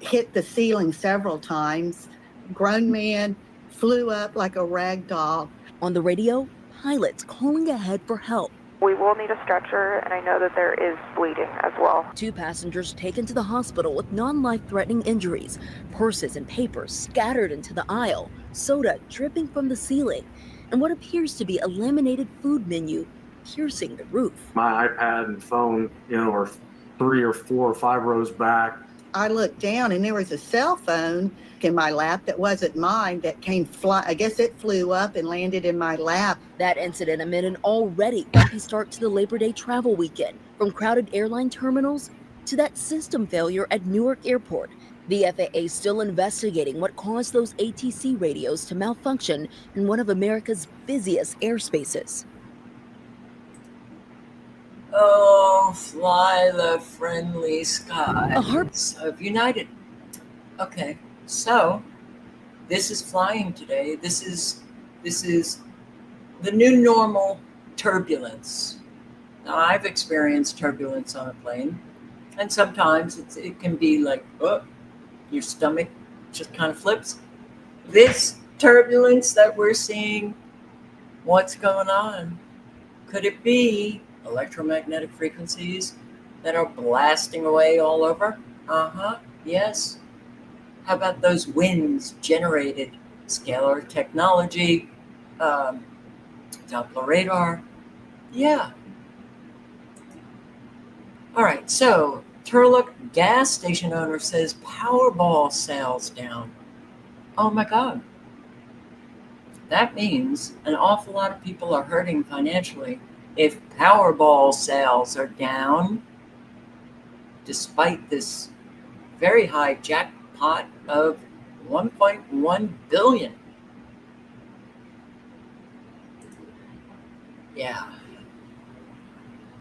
hit the ceiling several times. Grown man flew up like a rag doll. On the radio, pilots calling ahead for help. We will need a stretcher, and I know that there is bleeding as well. 2 passengers taken to the hospital with non-life-threatening injuries, purses and papers scattered into the aisle, soda dripping from the ceiling, and what appears to be a laminated food menu piercing the roof. My iPad and phone, are 3 or 4 or 5 rows back. I looked down, and there was a cell phone in my lap that wasn't mine that came I guess it flew up and landed in my lap. That incident amid an already rocky start to the Labor Day travel weekend, from crowded airline terminals to that system failure at Newark Airport. The FAA is still investigating what caused those ATC radios to malfunction in one of America's busiest airspaces. Oh, fly the friendly skies of United. Okay, so this is flying today. This is the new normal turbulence. Now, I've experienced turbulence on a plane, and sometimes it can be like, oh, your stomach just kind of flips. This turbulence that we're seeing, what's going on? Could it be electromagnetic frequencies that are blasting away all over? Yes. How about those winds generated? Scalar technology, Doppler radar. Yeah. All right, so Turlock gas station owner says Powerball sales down. Oh my God. That means an awful lot of people are hurting financially if Powerball sales are down, despite this very high jackpot of $1.1 billion. Yeah.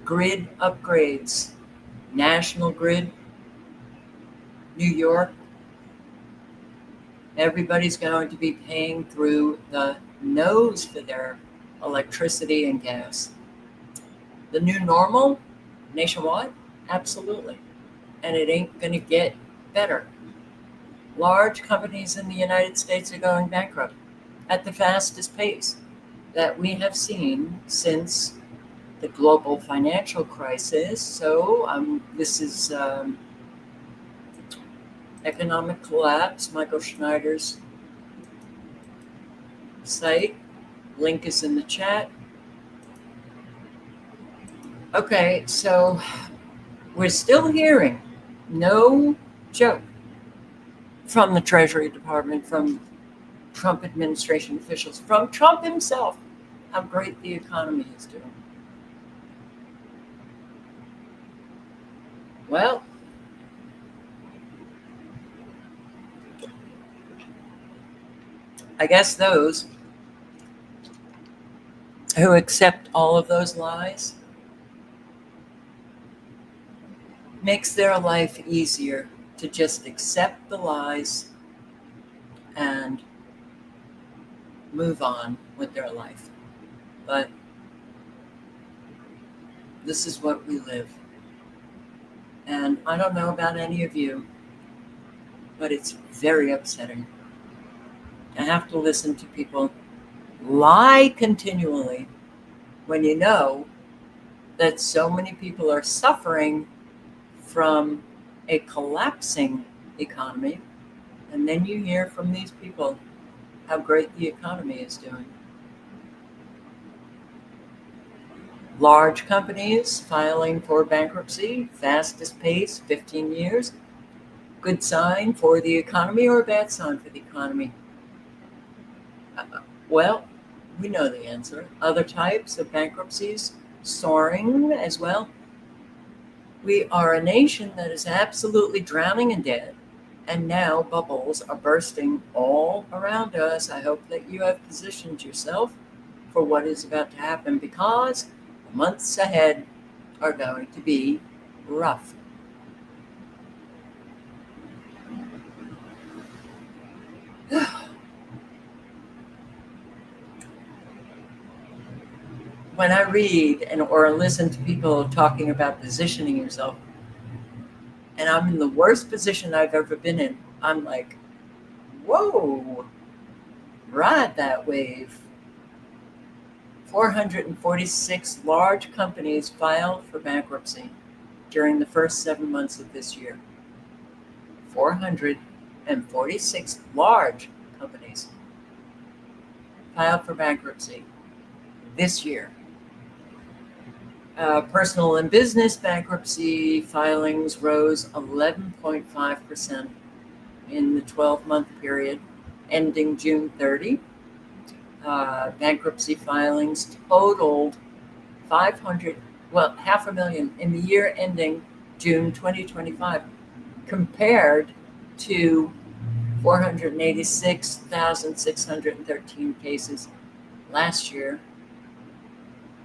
Grid upgrades. National Grid, New York. Everybody's going to be paying through the nose for their electricity and gas. The new normal nationwide, Absolutely. And it ain't going to get better. Large companies in the United States are going bankrupt at the fastest pace that we have seen since the global financial crisis. So this is Economic Collapse, Michael Schneider's site. Link is in the chat. Okay, so we're still hearing, no joke, from the Treasury Department, from Trump administration officials, from Trump himself, how great the economy is doing. Well, I guess those who accept all of those lies makes their life easier to just accept the lies and move on with their life. But this is what we live. And I don't know about any of you, but it's very upsetting. I have to listen to people lie continually when you know that so many people are suffering from a collapsing economy. And then you hear from these people how great the economy is doing. Large companies filing for bankruptcy, fastest pace, 15 years. Good sign for the economy or a bad sign for the economy? Well, we know the answer. Other types of bankruptcies soaring as well. We are a nation that is absolutely drowning in debt, and now bubbles are bursting all around us. I hope that you have positioned yourself for what is about to happen, because the months ahead are going to be rough. When I read or listen to people talking about positioning yourself, and I'm in the worst position I've ever been in, I'm like, whoa, ride that wave. 446 large companies filed for bankruptcy during the first 7 months of this year. 446 large companies filed for bankruptcy this year. Personal and business bankruptcy filings rose 11.5% in the 12-month period ending June 30. Bankruptcy filings totaled 500,000 in the year ending June 2025, compared to 486,613 cases last year.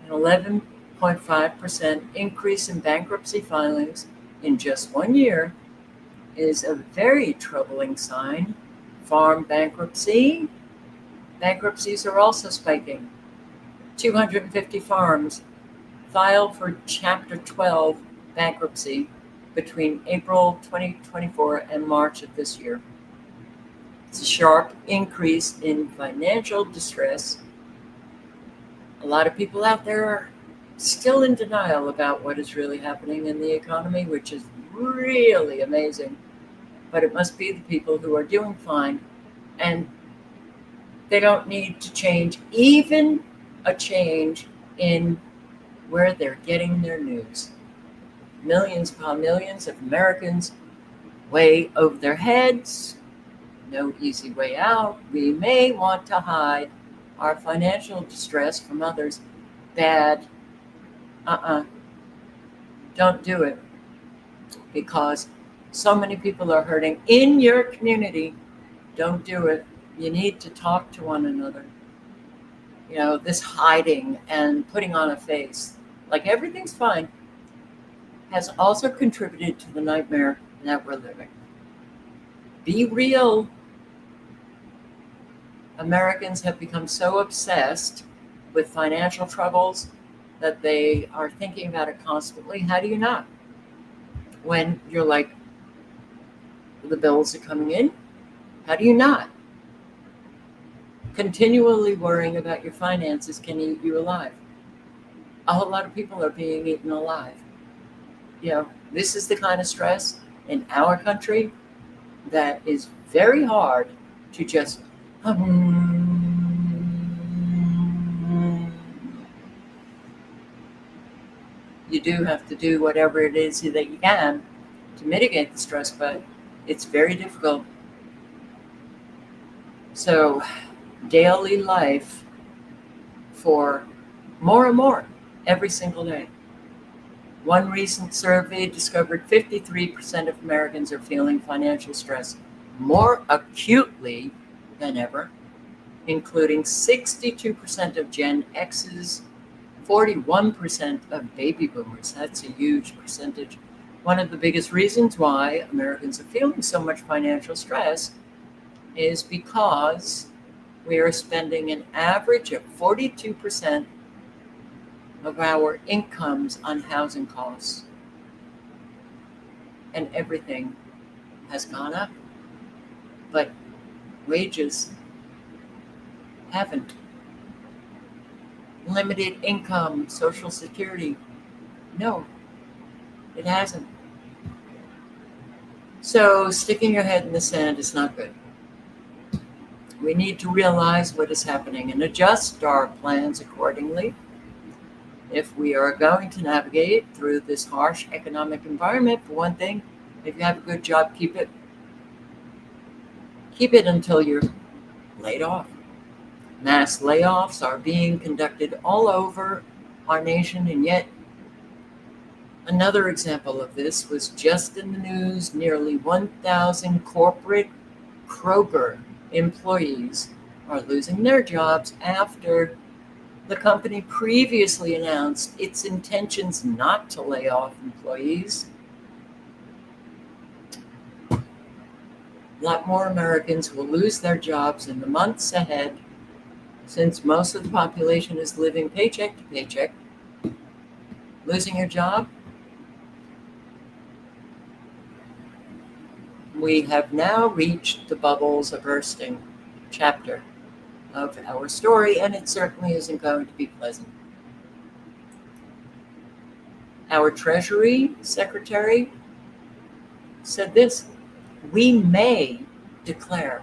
An 11.5% increase in bankruptcy filings in just 1 year is a very troubling sign. Farm bankruptcies are also spiking. 250 farms filed for Chapter 12 bankruptcy between April 2024 and March of this year. It's a sharp increase in financial distress. A lot of people out there are still in denial about what is really happening in the economy, which is really amazing. But it must be the people who are doing fine, and they don't need to change, even a change in where they're getting their news. Millions upon millions of Americans way over their heads. No easy way out. We may want to hide our financial distress from others. Bad. Don't do it, because so many people are hurting in your community. Don't do it. You need to talk to one another. You know, this hiding and putting on a face like everything's fine has also contributed to the nightmare that we're living. Be real. Americans have become so obsessed with financial troubles that they are thinking about it constantly. How do you not? when you're like, the bills are coming in? How do you not? Continually worrying about your finances can eat you alive. A whole lot of people are being eaten alive. You know, this is the kind of stress in our country that is very hard to just you do have to do whatever it is that you can to mitigate the stress, but it's very difficult. So daily life for more and more every single day. One recent survey discovered 53% of Americans are feeling financial stress more acutely than ever, including 62% of Gen X's, 41% of baby boomers. That's a huge percentage. One of the biggest reasons why Americans are feeling so much financial stress is because we are spending an average of 42% of our incomes on housing costs. And everything has gone up, but wages haven't. Limited income, Social Security, no, it hasn't. So sticking your head in the sand is not good. We need to realize what is happening and adjust our plans accordingly. If we are going to navigate through this harsh economic environment, for one thing, if you have a good job, keep it. Keep it until you're laid off. Mass layoffs are being conducted all over our nation, and yet another example of this was just in the news. Nearly 1,000 corporate Kroger employees are losing their jobs after the company previously announced its intentions not to lay off employees. A lot more Americans will lose their jobs in the months ahead, since most of the population is living paycheck to paycheck. Losing your job? We have now reached the bubbles bursting chapter of our story, and it certainly isn't going to be pleasant. Our Treasury Secretary said this: we may declare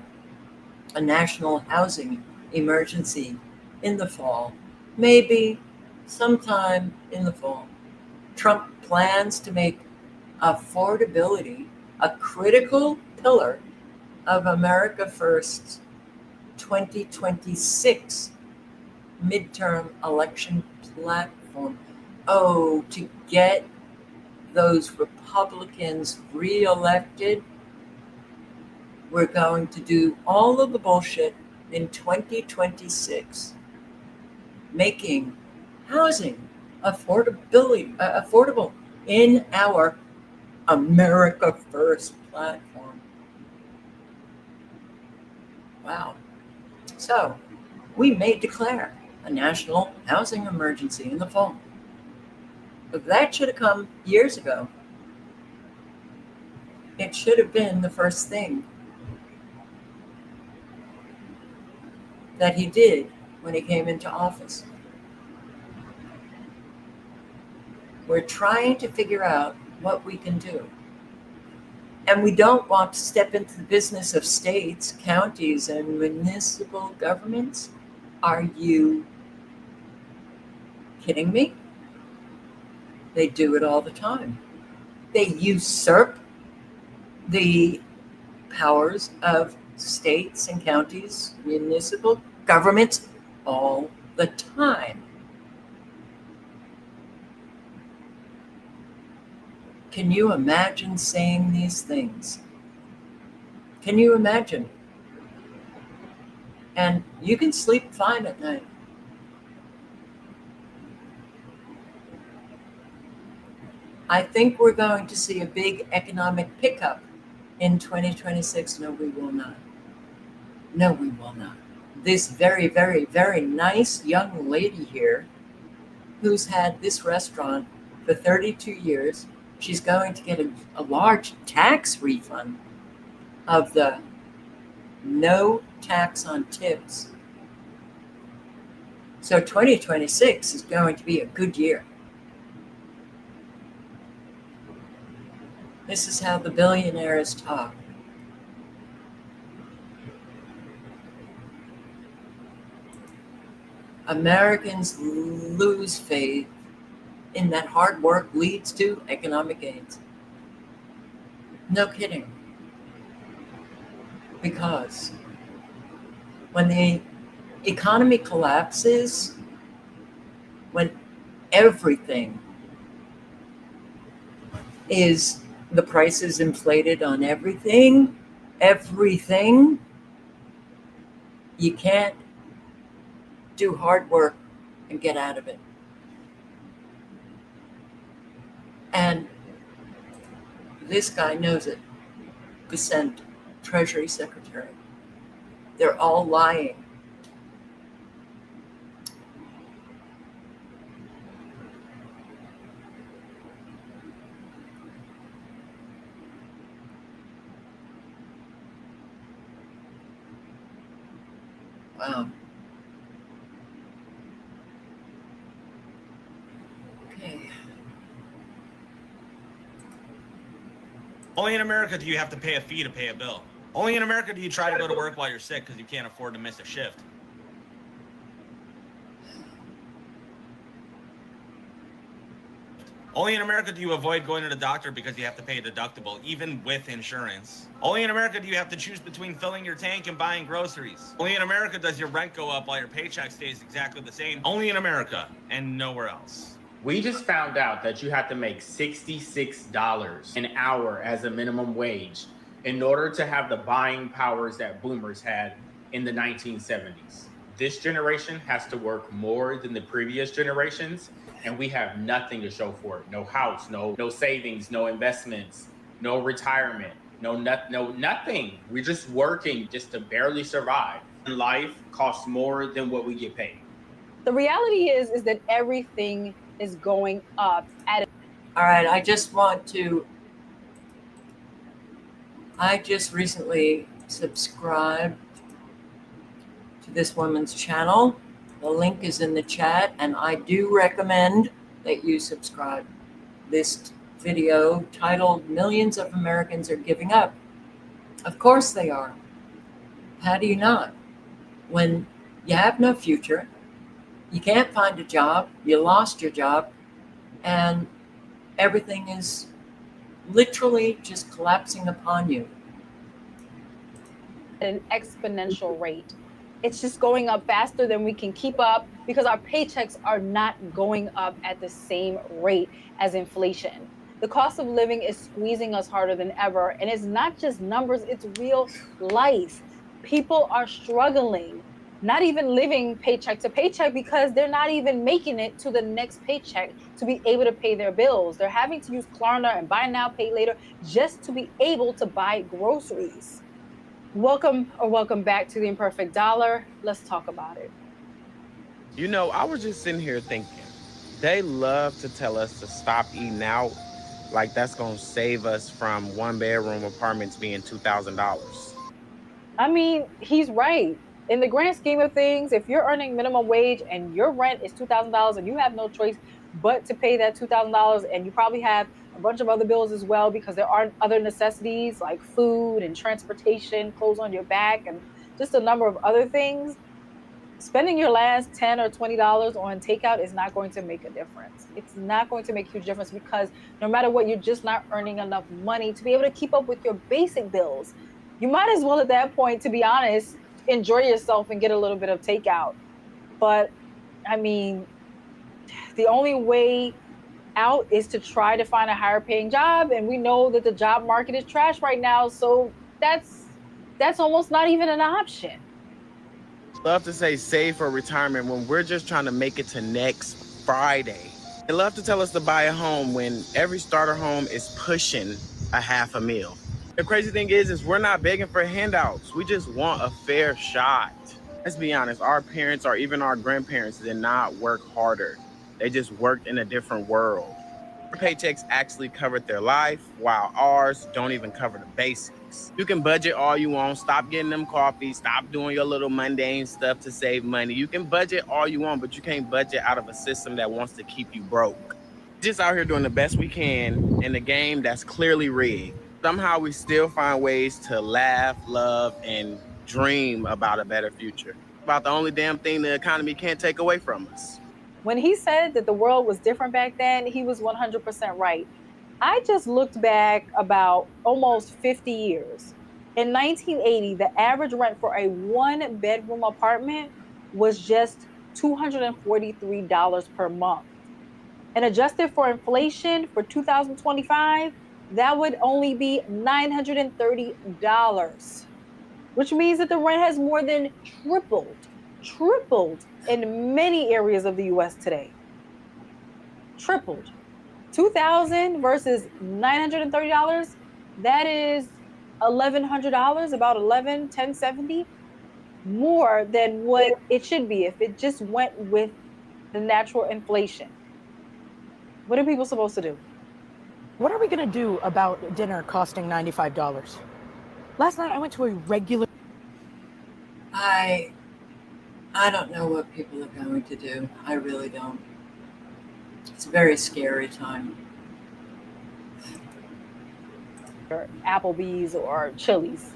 a national housing emergency in the fall, maybe sometime in the fall. Trump plans to make affordability a critical pillar of America First's 2026 midterm election platform. Oh, to get those Republicans reelected, we're going to do all of the bullshit in 2026, making housing affordable in our America First platform. Wow. So we may declare a national housing emergency in the fall. But that should have come years ago. It should have been the first thing that he did when he came into office. We're trying to figure out what we can do. And we don't want to step into the business of states, counties, and municipal governments. Are you kidding me? They do it all the time. They usurp the powers of states and counties, municipal governments all the time. Can you imagine saying these things? Can you imagine? And you can sleep fine at night. I think we're going to see a big economic pickup in 2026. No, we will not. No, we will not. This very, very, very nice young lady here, who's had this restaurant for 32 years, she's going to get a large tax refund of the no tax on tips. So 2026 is going to be a good year. This is how the billionaires talk. Americans lose faith in that hard work leads to economic gains. No kidding. Because when the economy collapses, when everything is, the price is inflated on everything, you can't do hard work and get out of it. And this guy knows it. Bissent, Treasury Secretary. They're all lying. Wow. Okay. Only in America do you have to pay a fee to pay a bill. Only in America do you try to go to work while you're sick because you can't afford to miss a shift. Only in America do you avoid going to the doctor because you have to pay a deductible, even with insurance. Only in America do you have to choose between filling your tank and buying groceries. Only in America does your rent go up while your paycheck stays exactly the same. Only in America and nowhere else. We just found out that you have to make $66 an hour as a minimum wage in order to have the buying powers that boomers had in the 1970s. This generation has to work more than the previous generations, and we have nothing to show for it. No house, no savings, no investments, no retirement, no nothing. We're just working just to barely survive. Life costs more than what we get paid. The reality is that everything is going up at All right, I just recently subscribed to this woman's channel. The link is in the chat, and I do recommend that you subscribe. This video titled "Millions of Americans Are Giving Up." Of course they are. How do you not? When you have no future, you can't find a job, you lost your job, and everything is literally just collapsing upon you. an exponential rate. It's just going up faster than we can keep up because our paychecks are not going up at the same rate as inflation. The cost of living is squeezing us harder than ever. And it's not just numbers, it's real life. People are struggling, not even living paycheck to paycheck because they're not even making it to the next paycheck to be able to pay their bills. They're having to use Klarna and buy now, pay later just to be able to buy groceries. Welcome back to The Imperfect Dollar. Let's talk about it. You know, I was just sitting here thinking, they love to tell us to stop eating out, like that's gonna save us from one-bedroom apartments being $2,000. I mean, he's right. In the grand scheme of things, if you're earning minimum wage and your rent is $2,000 and you have no choice but to pay that $2,000, and you probably have a bunch of other bills as well because there are other necessities like food and transportation, clothes on your back, and just a number of other things, spending your last $10 or $20 on takeout is not going to make a difference. It's not going to make a huge difference because no matter what, you're just not earning enough money to be able to keep up with your basic bills. You might as well, at that point, to be honest, enjoy yourself and get a little bit of takeout. But I mean, the only way out is to try to find a higher paying job. And we know that the job market is trash right now. So that's almost not even an option. Love to say save for retirement when we're just trying to make it to next Friday. They love to tell us to buy a home when every starter home is pushing $500,000. The crazy thing is we're not begging for handouts. We just want a fair shot. Let's be honest, our parents or even our grandparents did not work harder. They just worked in a different world. Paychecks actually covered their life, while ours don't even cover the basics. You can budget all you want, stop getting them coffees, stop doing your little mundane stuff to save money. You can budget all you want, but you can't budget out of a system that wants to keep you broke. Just out here doing the best we can in a game that's clearly rigged. Somehow we still find ways to laugh, love, and dream about a better future. About the only damn thing the economy can't take away from us. When he said that the world was different back then, he was 100% right. I just looked back about almost 50 years. In 1980, the average rent for a one-bedroom apartment was just $243 per month. And adjusted for inflation for 2025, that would only be $930, which means that the rent has more than tripled in many areas of the US today. Tripled. 2000 versus $930, that is $1,100, about 1070 more than what it should be if it just went with the natural inflation. What are people supposed to do? What are we going to do about dinner costing $95? Last night I went to a regular... I don't know what people are going to do. I really don't. It's a very scary time. Or Applebee's or Chili's.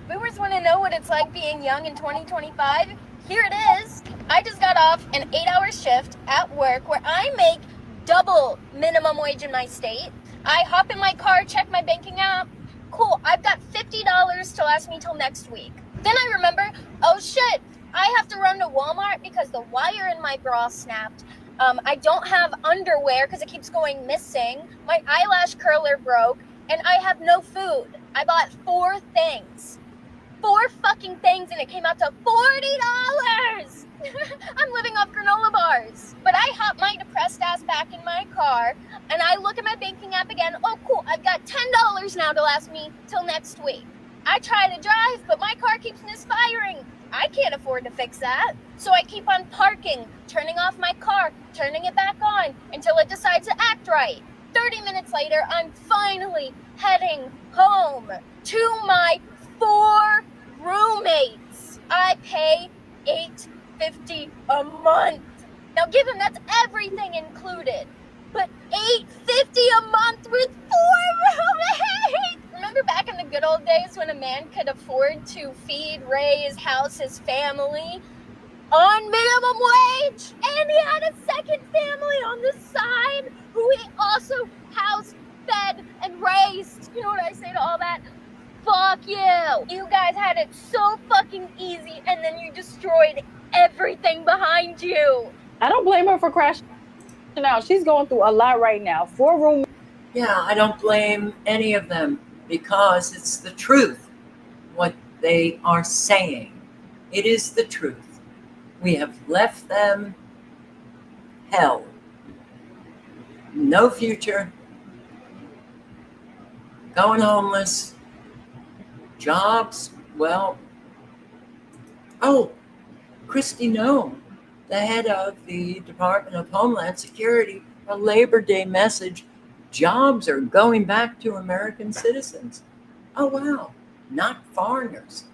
Boomers want to know what it's like being young in 2025. Here it is. I just got off an 8-hour shift at work where I make double minimum wage in my state. I hop in my car, check my banking app. Cool, I've got $50 to last me till next week. Then I remember, oh shit, I have to run to Walmart because the wire in my bra snapped. I don't have underwear because it keeps going missing. My eyelash curler broke and I have no food. I bought 4 things. 4 fucking things and it came out to $40. I'm living off granola bars. But I hop my depressed ass back in my car and I look at my banking app again. Oh cool, I've got $10 now to last me till next week. I try to drive, but my car keeps misfiring. I can't afford to fix that. So I keep on parking, turning off my car, turning it back on until it decides to act right. 30 minutes later, I'm finally heading home to my 4 roommates. I pay $8.50 a month. Now give him that's everything included. But $8.50 a month with 4 roommates. Remember back in the good old days when a man could afford to feed, raise, house his family on minimum wage? And he had a second family on the side who he also housed, fed, and raised. You know what I say to all that? Fuck you. You guys had it so fucking easy and then you destroyed everything behind you. I don't blame her for crashing out. She's going through a lot right now. 4 roommates. Yeah, I don't blame any of them because it's the truth, what they are saying. It is the truth. We have left them hell. No future. Going homeless. Jobs, well, Kristi Noem, the head of the Department of Homeland Security, a Labor Day message, jobs are going back to American citizens. Oh, wow, not foreigners.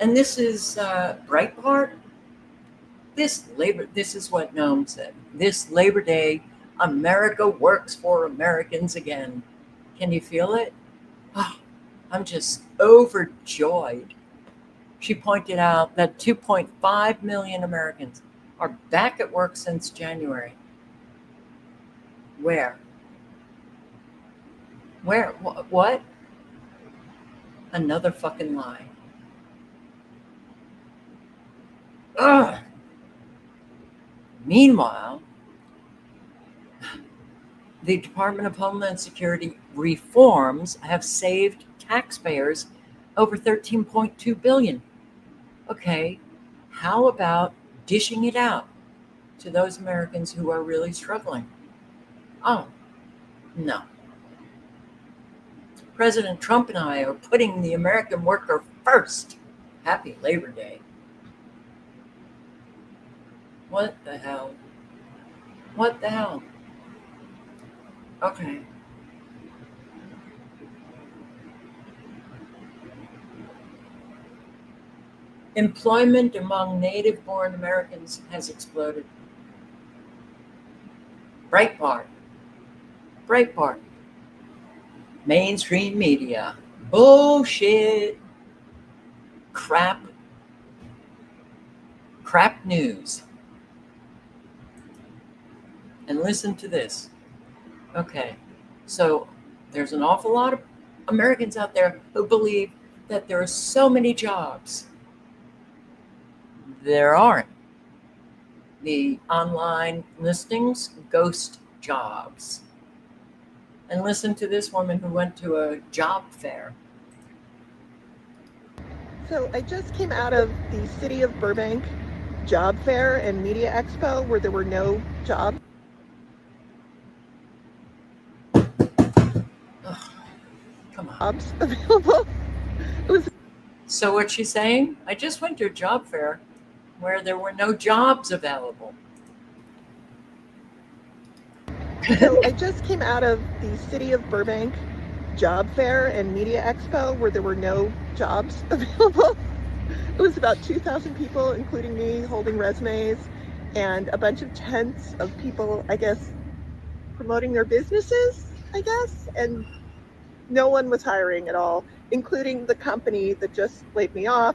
And this is Breitbart. This is what Noem said. This Labor Day, America works for Americans again. Can you feel it? Oh, I'm just overjoyed. She pointed out that 2.5 million Americans are back at work since January. Where? What? Another fucking lie. Ugh. Meanwhile, the Department of Homeland Security reforms have saved taxpayers over $13.2 billion. Okay, how about dishing it out to those Americans who are really struggling? Oh, no. President Trump and I are putting the American worker first. Happy Labor Day. What the hell? What the hell? Okay. Employment among native-born Americans has exploded. Breitbart. Mainstream media. Bullshit. Crap news. And listen to this. Okay, so there's an awful lot of Americans out there who believe that there are so many jobs. There aren't. The online listings, ghost jobs. And listen to this woman who went to a job fair. So I just came out of the City of Burbank job fair and media expo where there were no jobs. Come on. Available. So what's she saying? I just went to a job fair where there were no jobs available. So I just came out of the City of Burbank job fair and media expo where there were no jobs available. It was about 2,000 people, including me, holding resumes, and a bunch of tents of people, I guess, promoting their businesses, I guess, and no one was hiring at all, including the company that just laid me off.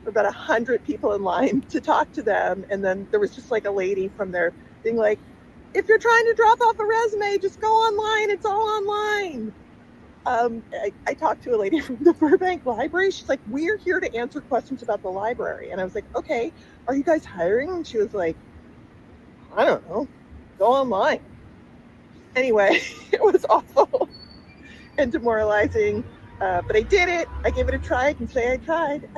There were about 100 people in line to talk to them, and then there was just like a lady from there being like, if you're trying to drop off a resume, just go online, it's all online. I talked to a lady from the Burbank Library. She's like, we're here to answer questions about the library. And I was like, okay, are you guys hiring? And she was like, I don't know, go online. Anyway, it was awful and demoralizing, but I did it. I gave it a try. I can say I tried.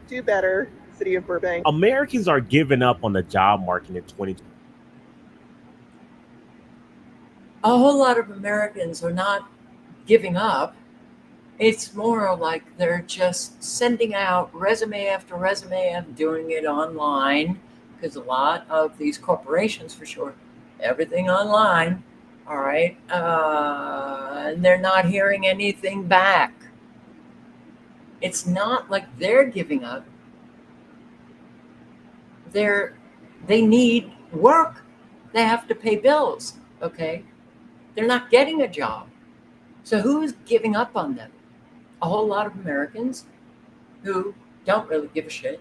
Do better, City of Burbank. Americans are giving up on the job market in 2020. A whole lot of Americans are not giving up. It's more like they're just sending out resume after resume and doing it online, because a lot of these corporations, for sure, everything online, all right, and they're not hearing anything back. It's not like they're giving up. They need work. They have to pay bills, okay? They're not getting a job. So who's giving up on them? A whole lot of Americans who don't really give a shit.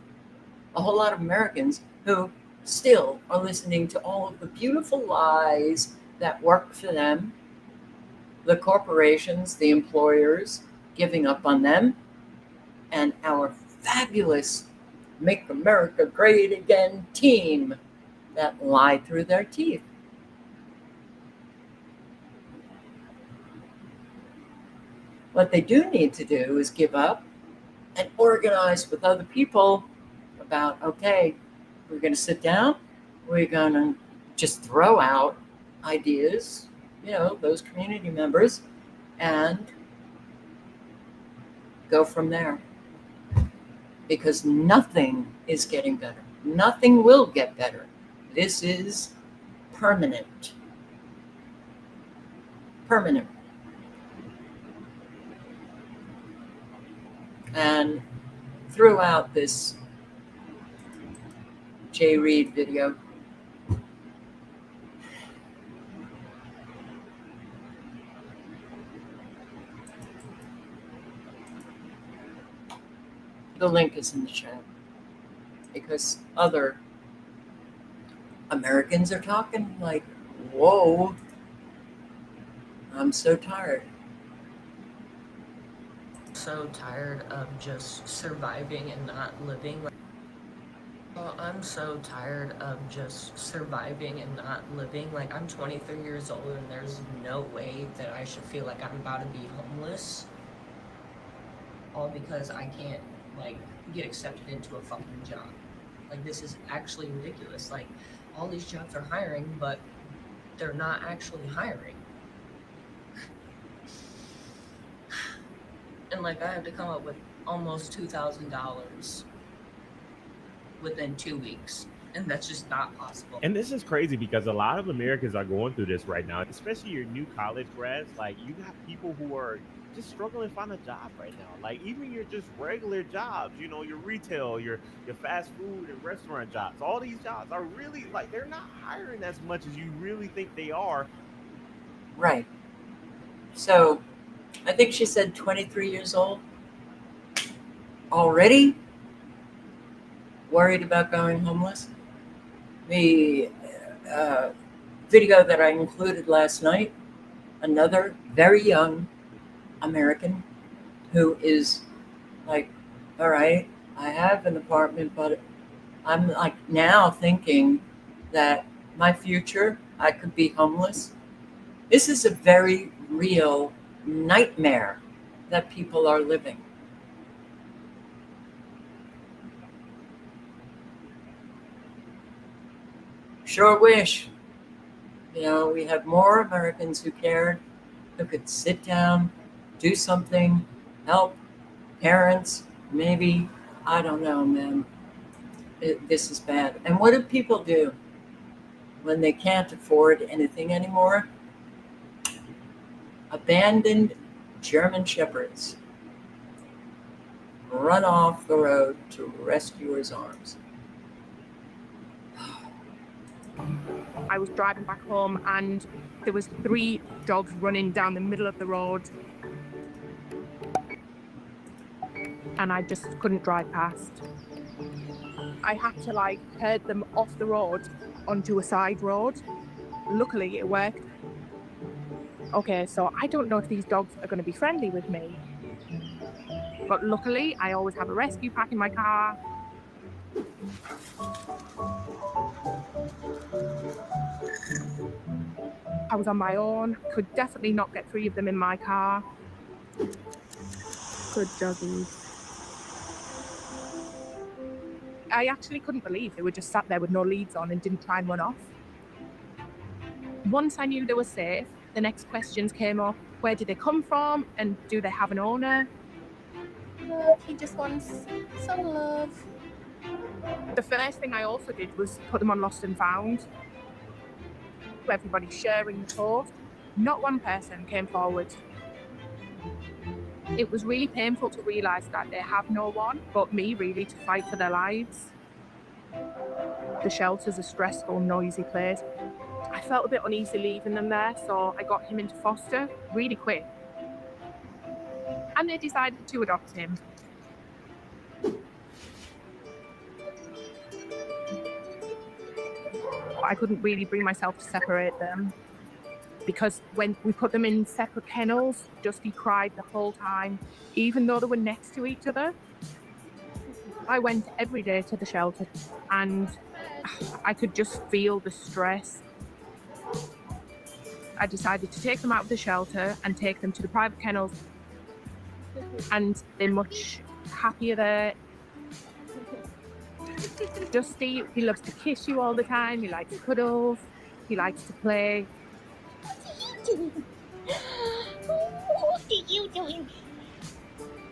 A whole lot of Americans who still are listening to all of the beautiful lies that work for them. The corporations, the employers giving up on them. And our fabulous Make America Great Again team that lie through their teeth. What they do need to do is give up and organize with other people about, okay, we're going to sit down, we're going to just throw out ideas, those community members, and go from there. Because nothing is getting better. Nothing will get better. This is permanent. Permanent. And throughout this Jay Reid video, the link is in the chat, because other Americans are talking like, whoa, I'm so tired. So tired of just surviving and not living. Well, I'm so tired of just surviving and not living. Like, I'm 23 years old and there's no way that I should feel like I'm about to be homeless. All because I can't, get accepted into a fucking job. Like, this is actually ridiculous. Like, all these jobs are hiring, but they're not actually hiring. And I have to come up with almost $2,000 within 2 weeks. And that's just not possible. And this is crazy because a lot of Americans are going through this right now, especially your new college grads. Like, you got people who are just struggling to find a job right now. Like, even your just regular jobs, you know, your retail, your fast food and restaurant jobs. All these jobs are really like they're not hiring as much as you really think they are. Right. So I think she said 23 years old. Already worried about going homeless. The uh, video that I included last night, another very young American who is like, all right, I have an apartment, but I'm like now thinking that my future, I could be homeless. This is a very real nightmare that people are living. Sure wish, we had more Americans who cared, who could sit down, do something, help parents, maybe. I don't know, man. This is bad. And what do people do when they can't afford anything anymore? Abandoned German shepherds run off the road to rescuers' arms. I was driving back home and there was 3 dogs running down the middle of the road. And I just couldn't drive past. I had to herd them off the road onto a side road. Luckily, it worked. Okay, so I don't know if these dogs are going to be friendly with me. But luckily, I always have a rescue pack in my car. I was on my own, could definitely not get 3 of them in my car. Good doggies. I actually couldn't believe they were just sat there with no leads on and didn't try and run off. Once I knew they were safe, the next questions came up. Where did they come from? And do they have an owner? Look, he just wants some love. The first thing I also did was put them on Lost and Found. Everybody sharing the post. Not one person came forward. It was really painful to realise that they have no one but me, really, to fight for their lives. The shelter's a stressful, noisy place. I felt a bit uneasy leaving them there, so I got him into foster really quick. And they decided to adopt him. I couldn't really bring myself to separate them because when we put them in separate kennels, Dusty cried the whole time, even though they were next to each other. I went every day to the shelter and I could just feel the stress. I decided to take them out of the shelter and take them to the private kennels, and they're much happier there. Dusty, he loves to kiss you all the time. He likes cuddles. He likes to play. What are you doing? What are you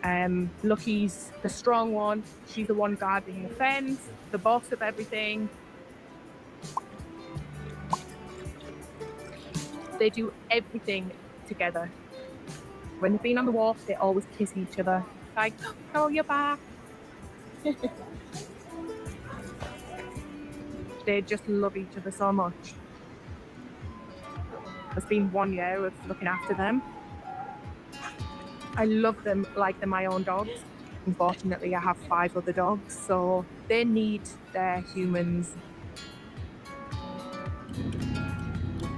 doing? Lucky's the strong one. She's the one guarding the fence, the boss of everything. They do everything together. When they've been on the walk, they always kiss each other. Like, oh, you're back. They just love each other so much. It's been 1 year of looking after them. I love them like they're my own dogs. Unfortunately, I have 5 other dogs, so they need their humans.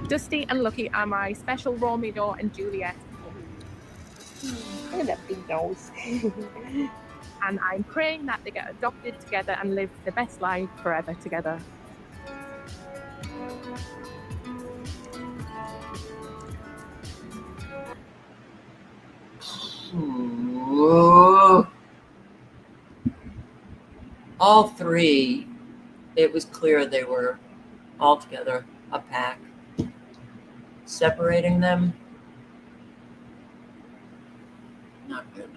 Dusty and Lucky are my special Romeo and Juliet. Look at that big nose. And I'm praying that they get adopted together and live the best life forever together. Whoa. All 3, it was clear they were all together, a pack. Separating them, not good.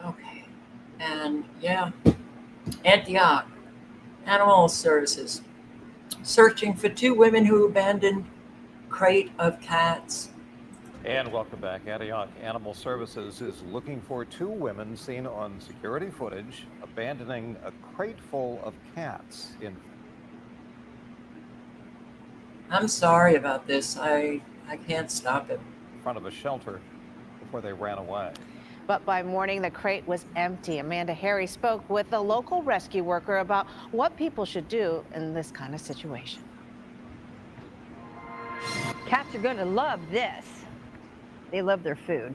Okay. And yeah, Antioch, Animal Services, searching for 2 women who abandoned crate of cats. And welcome back. Antioch Animal Services is looking for 2 women seen on security footage abandoning a crate full of cats in I'm sorry about this. I can't stop it. front of a shelter before they ran away. But by morning, the crate was empty. Amanda Harry spoke with a local rescue worker about what people should do in this kind of situation. Cats are going to love this. They love their food.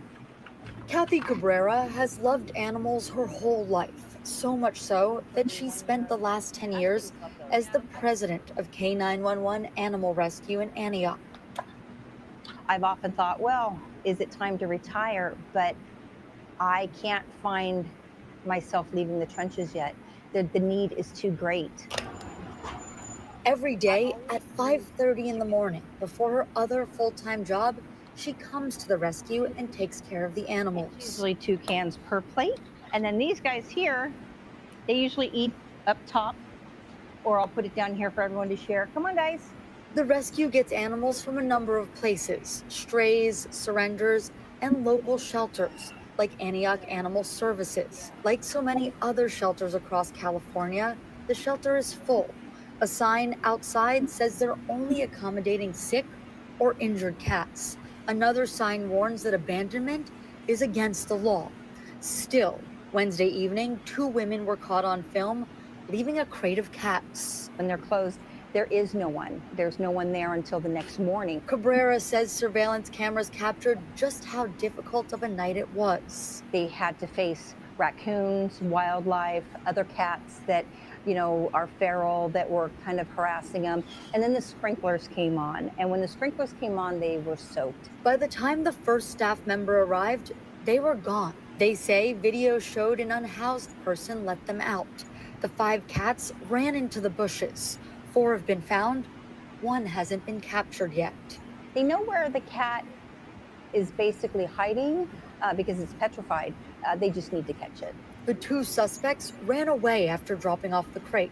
Kathy Cabrera has loved animals her whole life, so much so that she spent the last 10 years as the president of K911 Animal Rescue in Antioch. I've often thought, well, is it time to retire? But I can't find myself leaving the trenches yet. The need is too great. Every day at 5:30 in the morning, before her other full-time job, she comes to the rescue and takes care of the animals. Usually 2 cans per plate. And then these guys here, they usually eat up top, or I'll put it down here for everyone to share. Come on, guys. The rescue gets animals from a number of places: strays, surrenders, and local shelters, like Antioch Animal Services. Like so many other shelters across California, the shelter is full. A sign outside says they're only accommodating sick or injured cats. Another sign warns that abandonment is against the law. Still, Wednesday evening, 2 women were caught on film leaving a crate of cats. When they're closed, there is no one. There's no one there until the next morning. Cabrera says surveillance cameras captured just how difficult of a night it was. They had to face raccoons, wildlife, other cats that, are feral, that were kind of harassing them. And then the sprinklers came on. And when the sprinklers came on, they were soaked. By the time the first staff member arrived, they were gone. They say video showed an unhoused person let them out. The 5 cats ran into the bushes. 4 have been found. 1 hasn't been captured yet. They know where the cat is basically hiding because it's petrified. They just need to catch it. The 2 suspects ran away after dropping off the crate.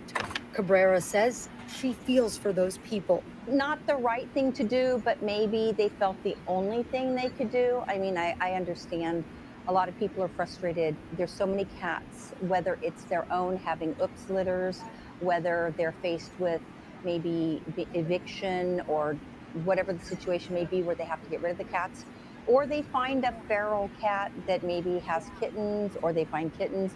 Cabrera says she feels for those people. Not the right thing to do, but maybe they felt the only thing they could do. I mean, I understand a lot of people are frustrated. There's so many cats, whether it's their own having oops litters, whether they're faced with maybe eviction or whatever the situation may be where they have to get rid of the cats, or they find a feral cat that maybe has kittens, or they find kittens.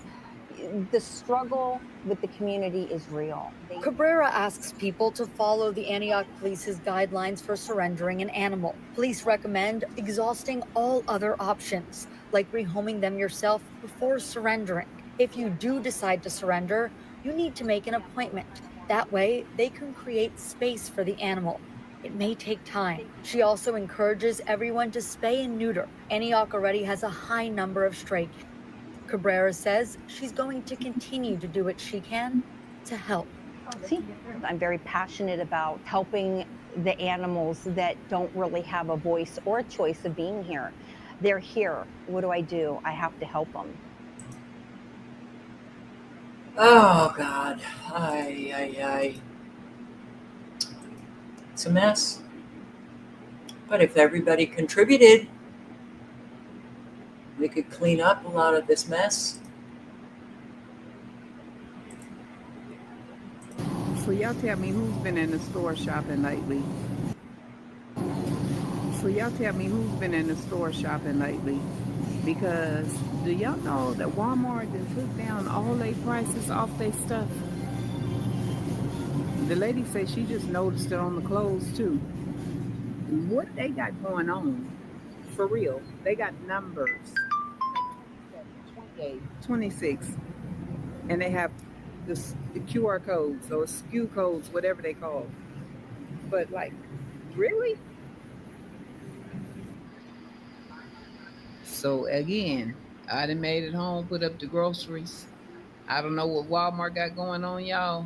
The struggle with the community is real. Cabrera asks people to follow the Antioch Police's guidelines for surrendering an animal. Police recommend exhausting all other options, like rehoming them yourself before surrendering. If you do decide to surrender, you need to make an appointment. That way, they can create space for the animal. It may take time. She also encourages everyone to spay and neuter. Antioch already has a high number of stray cats. Cabrera says she's going to continue to do what she can to help. See, I'm very passionate about helping the animals that don't really have a voice or a choice of being here. They're here. What do? I have to help them. Oh, God. Ay. It's a mess. But if everybody contributed, we could clean up a lot of this mess. So y'all tell me who's been in the store shopping lately? Because do y'all know that Walmart done took down all their prices off their stuff? The lady said she just noticed it on the clothes too. What they got going on, for real, they got numbers. 28, 26, and they have the QR codes or SKU codes, whatever they call. But like, really? So again, I done made it home, put up the groceries. I don't know what Walmart got going on, y'all,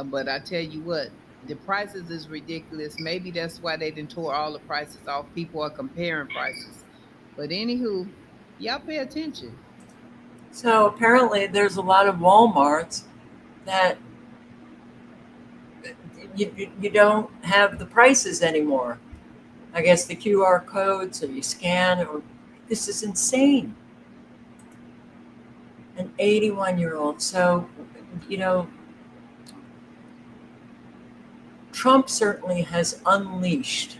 but I tell you what, the prices is ridiculous. Maybe that's why they done tore all the prices off. People are comparing prices. But anywho, y'all pay attention. So apparently there's a lot of Walmarts that you don't have the prices anymore. I guess the QR code, so you scan, or this is insane. An 81-year-old. So, you know, Trump certainly has unleashed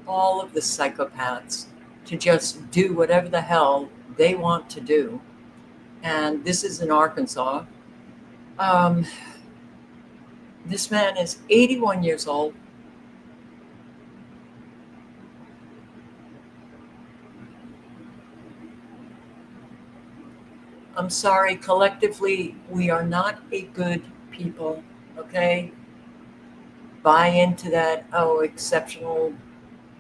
all of the psychopaths to just do whatever the hell they want to do. And this is in Arkansas. This man is 81 years old. I'm sorry, collectively, we are not a good people, okay? Buy into that, exceptional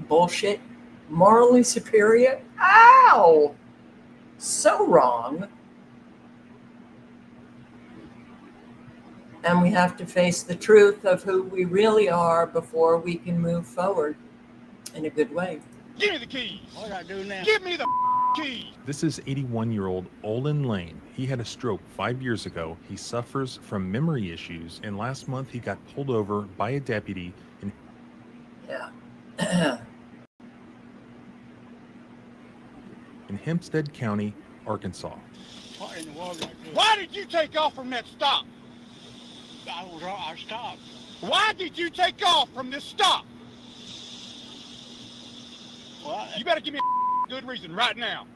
bullshit. Morally superior? Ow! So wrong. And we have to face the truth of who we really are before we can move forward in a good way. Give me the keys. What do I do now? Give me the keys. This is 81-year-old Olin Lane. He had a stroke 5 years ago. He suffers from memory issues, and last month he got pulled over by a deputy in in Hempstead County, Arkansas. What in the world? Why did you take off from that stop? I stopped. Why did you take off from this stop? What? You better give me a good reason right now.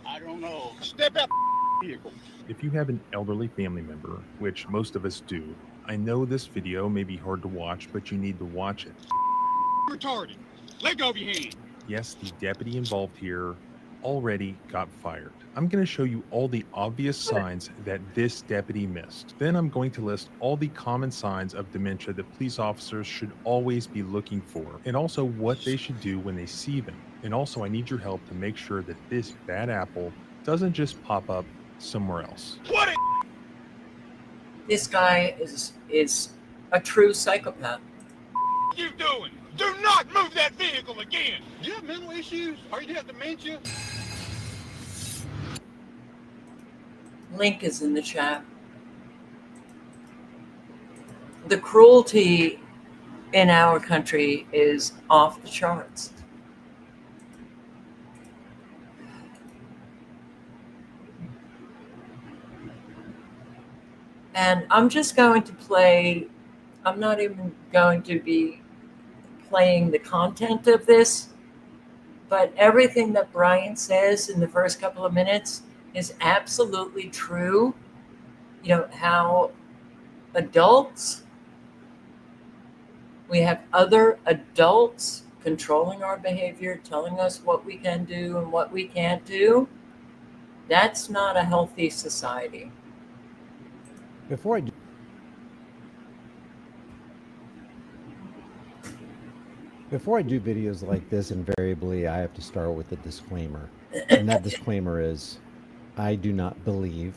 I don't know. Step out the vehicle. If you have an elderly family member, which most of us do, I know this video may be hard to watch, but you need to watch it. Retarded. Let go of your hand. Yes, the deputy involved here already got fired. I'm going to show you all the obvious signs that this deputy missed. Then I'm going to list all the common signs of dementia that police officers should always be looking for, and also what they should do when they see them. And also, I need your help to make sure that this bad apple doesn't just pop up somewhere else. What? This guy is a true psychopath. What are you doing? Do not move that vehicle again. Do you have mental issues? Or you have dementia? Link is in the chat. The cruelty in our country is off the charts. And I'm just going to play, I'm not even going to be playing the content of this, but everything that Brian says in the first couple of minutes is absolutely true. You know, how adults, we have other adults controlling our behavior, telling us what we can do and what we can't do. That's not a healthy society. Before I do videos like this, invariably I have to start with a disclaimer. And that disclaimer is, I do not believe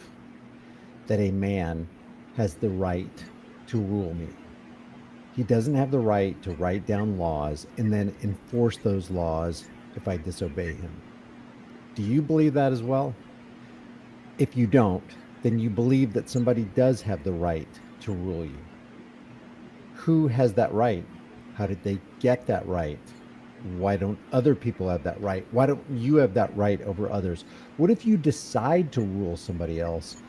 that a man has the right to rule me. He doesn't have the right to write down laws and then enforce those laws if I disobey him. Do you believe that as well? If you don't, then you believe that somebody does have the right to rule you. Who has that right? How did they get that right? Why don't other people have that right? Why don't you have that right over others? What if you decide to rule somebody else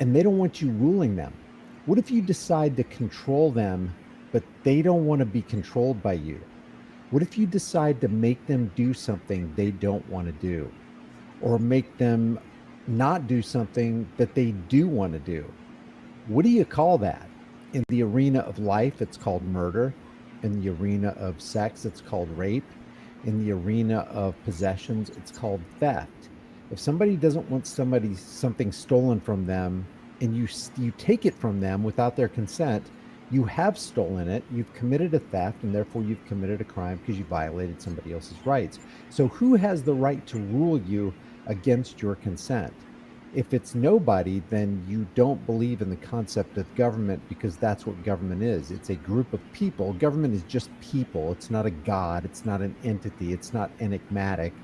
and they don't want you ruling them? What if you decide to control them, but they don't want to be controlled by you? What if you decide to make them do something they don't want to do, or make them not do something that they do want to do? What do you call that? In the arena of life, it's called murder. In the arena of sex, it's called rape. In the arena of possessions, it's called theft. If somebody doesn't want something stolen from them, and you take it from them without their consent, you have stolen it, you've committed a theft, and therefore you've committed a crime because you violated somebody else's rights. So who has the right to rule you against your consent? If it's nobody, then you don't believe in the concept of government, because that's what government is. It's a group of people. Government is just people. It's not a god. It's not an entity. It's not enigmatic.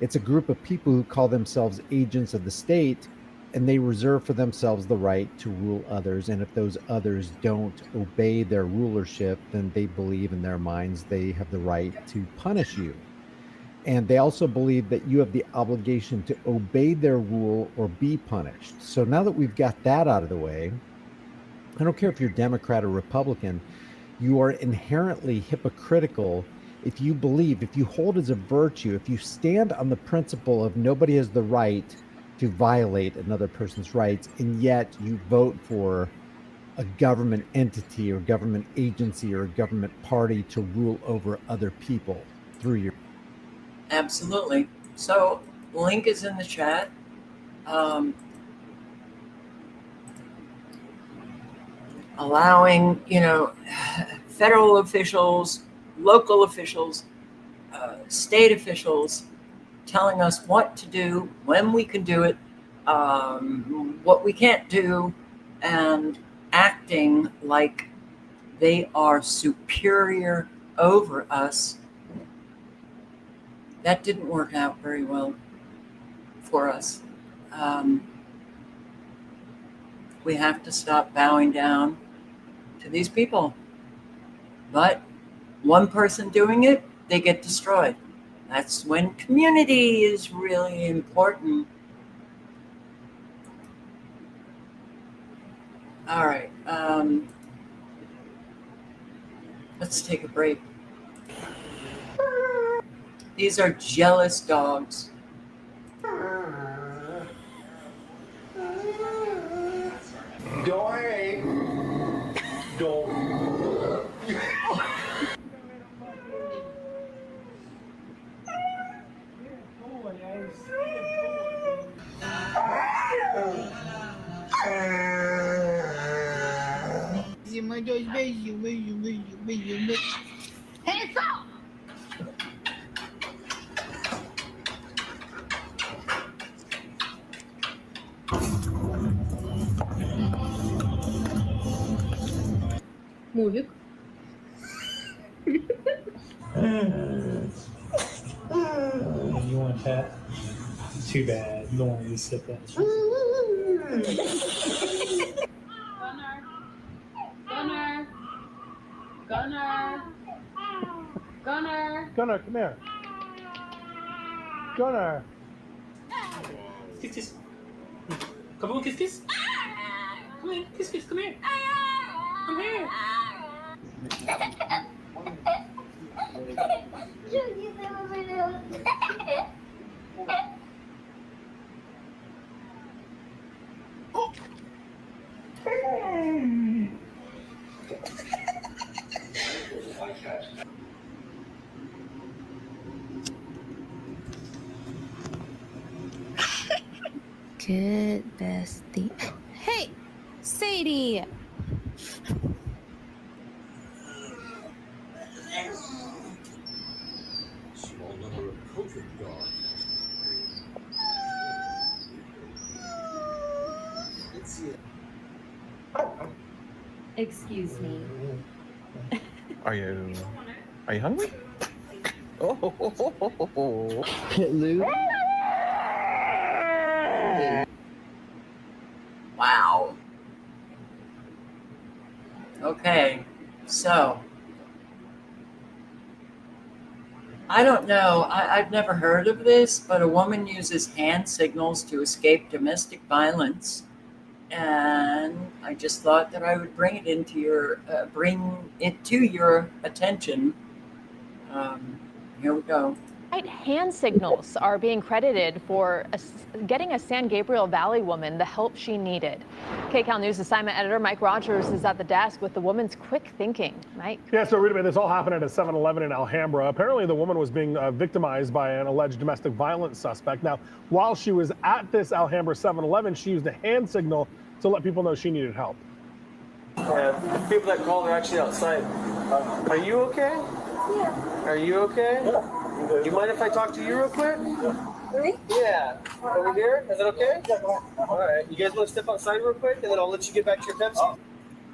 It's a group of people who call themselves agents of the state, and they reserve for themselves the right to rule others. And if those others don't obey their rulership, then they believe in their minds they have the right to punish you. And they also believe that you have the obligation to obey their rule or be punished. So now that we've got that out of the way, I don't care if you're Democrat or Republican, you are inherently hypocritical if you believe, if you hold as a virtue, if you stand on the principle of nobody has the right to violate another person's rights, and yet you vote for a government entity or government agency or a government party to rule over other people through your. Absolutely. So, link is in the chat. Allowing, federal officials, local officials, state officials telling us what to do, when we can do it, what we can't do, and acting like they are superior over us. That didn't work out very well for us. We have to stop bowing down to these people. But one person doing it, they get destroyed. That's when community is really important. All right. Let's take a break. These are jealous dogs. Go away. Don't. Hands up! Movie. You want that? Too bad. You don't want me to sit there. Gunnar, come here. Gunnar. Kiss, kiss. Come on, kiss, kiss. Come here, kiss, kiss. Come here. Come here. Good bestie. Hey, Sadie. Small number of COVID dogs. Excuse me. Are you hungry? Oh, Lou. Wow. Okay, so I don't know. I've never heard of this, but a woman uses hand signals to escape domestic violence, and I just thought that I would bring it to your attention. Here we go. Hand signals are being credited for getting a San Gabriel Valley woman the help she needed. KCAL News assignment editor Mike Rogers is at the desk with the woman's quick thinking. Mike? Yeah, so Rita, this all happened at a 7-Eleven in Alhambra. Apparently, the woman was being victimized by an alleged domestic violence suspect. Now, while she was at this Alhambra 7-Eleven, she used a hand signal to let people know she needed help. Yeah, people that called are actually outside. Are you okay? Yeah. Are you okay? Yeah. Do you mind if I talk to you real quick? Really? Yeah. Over here? Is that okay? All right. You guys want to step outside real quick, and then I'll let you get back to your Pepsi?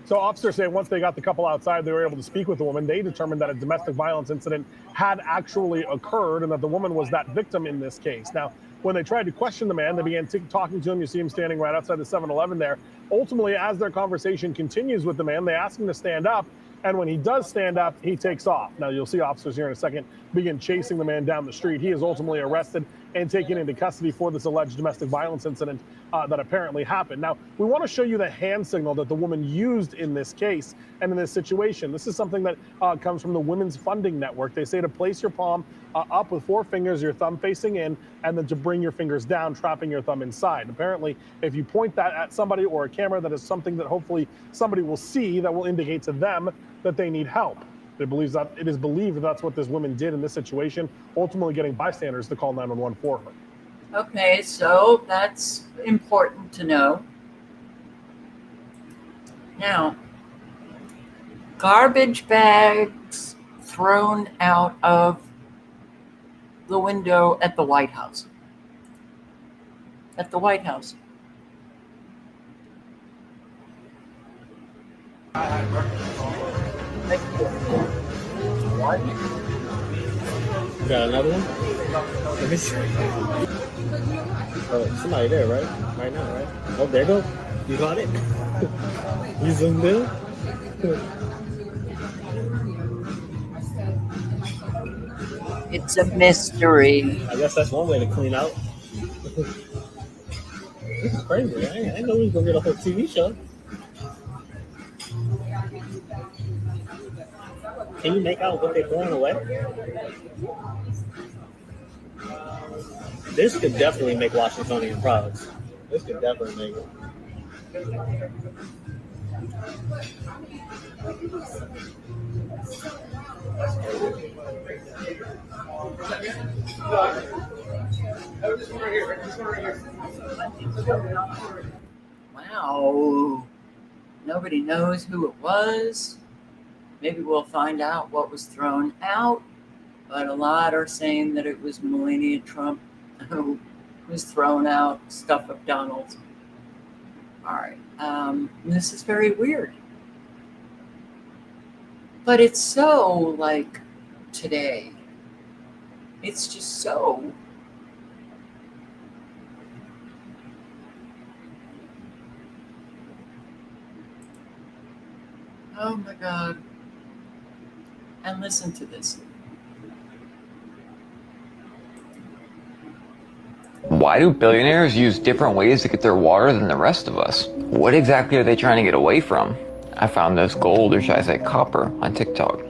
So officers say once they got the couple outside, they were able to speak with the woman. They determined that a domestic violence incident had actually occurred and that the woman was that victim in this case. Now, when they tried to question the man, they began talking to him. You see him standing right outside the 7-Eleven there. Ultimately, as their conversation continues with the man, they ask him to stand up. And when he does stand up, he takes off. Now, you'll see officers here in a second begin chasing the man down the street. He is ultimately arrested and taken into custody for this alleged domestic violence incident that apparently happened. Now, we want to show you the hand signal that the woman used in this case and in this situation. This is something that comes from the Women's Funding Network. They say to place your palm up with 4 fingers, your thumb facing in, and then to bring your fingers down, trapping your thumb inside. Apparently, if you point that at somebody or a camera, that is something that hopefully somebody will see that will indicate to them that they need help. It is believed that that's what this woman did in this situation, ultimately getting bystanders to call 911 for her. Okay, so that's important to know. Now, garbage bags thrown out of the window at the White House. At the White House. What? You got another one? Let me see. Oh, somebody there, right? Right now, right? Oh, there you go. You got it? You zoomed in? It's a mystery. I guess that's one way to clean out. This is crazy. I didn't know we was going to get a whole TV show. Can you make out what they're throwing away? This could definitely make Washingtonian proud. This could definitely make it. Wow. Nobody knows who it was. Maybe we'll find out what was thrown out. But a lot are saying that it was Melania Trump who was thrown out stuff of Donald's. All right. This is very weird. But it's so like today. It's just so. Oh my God. And listen to this. Why do billionaires use different ways to get their water than the rest of us? What exactly are they trying to get away from? I found this gold, or should I say copper, on TikTok.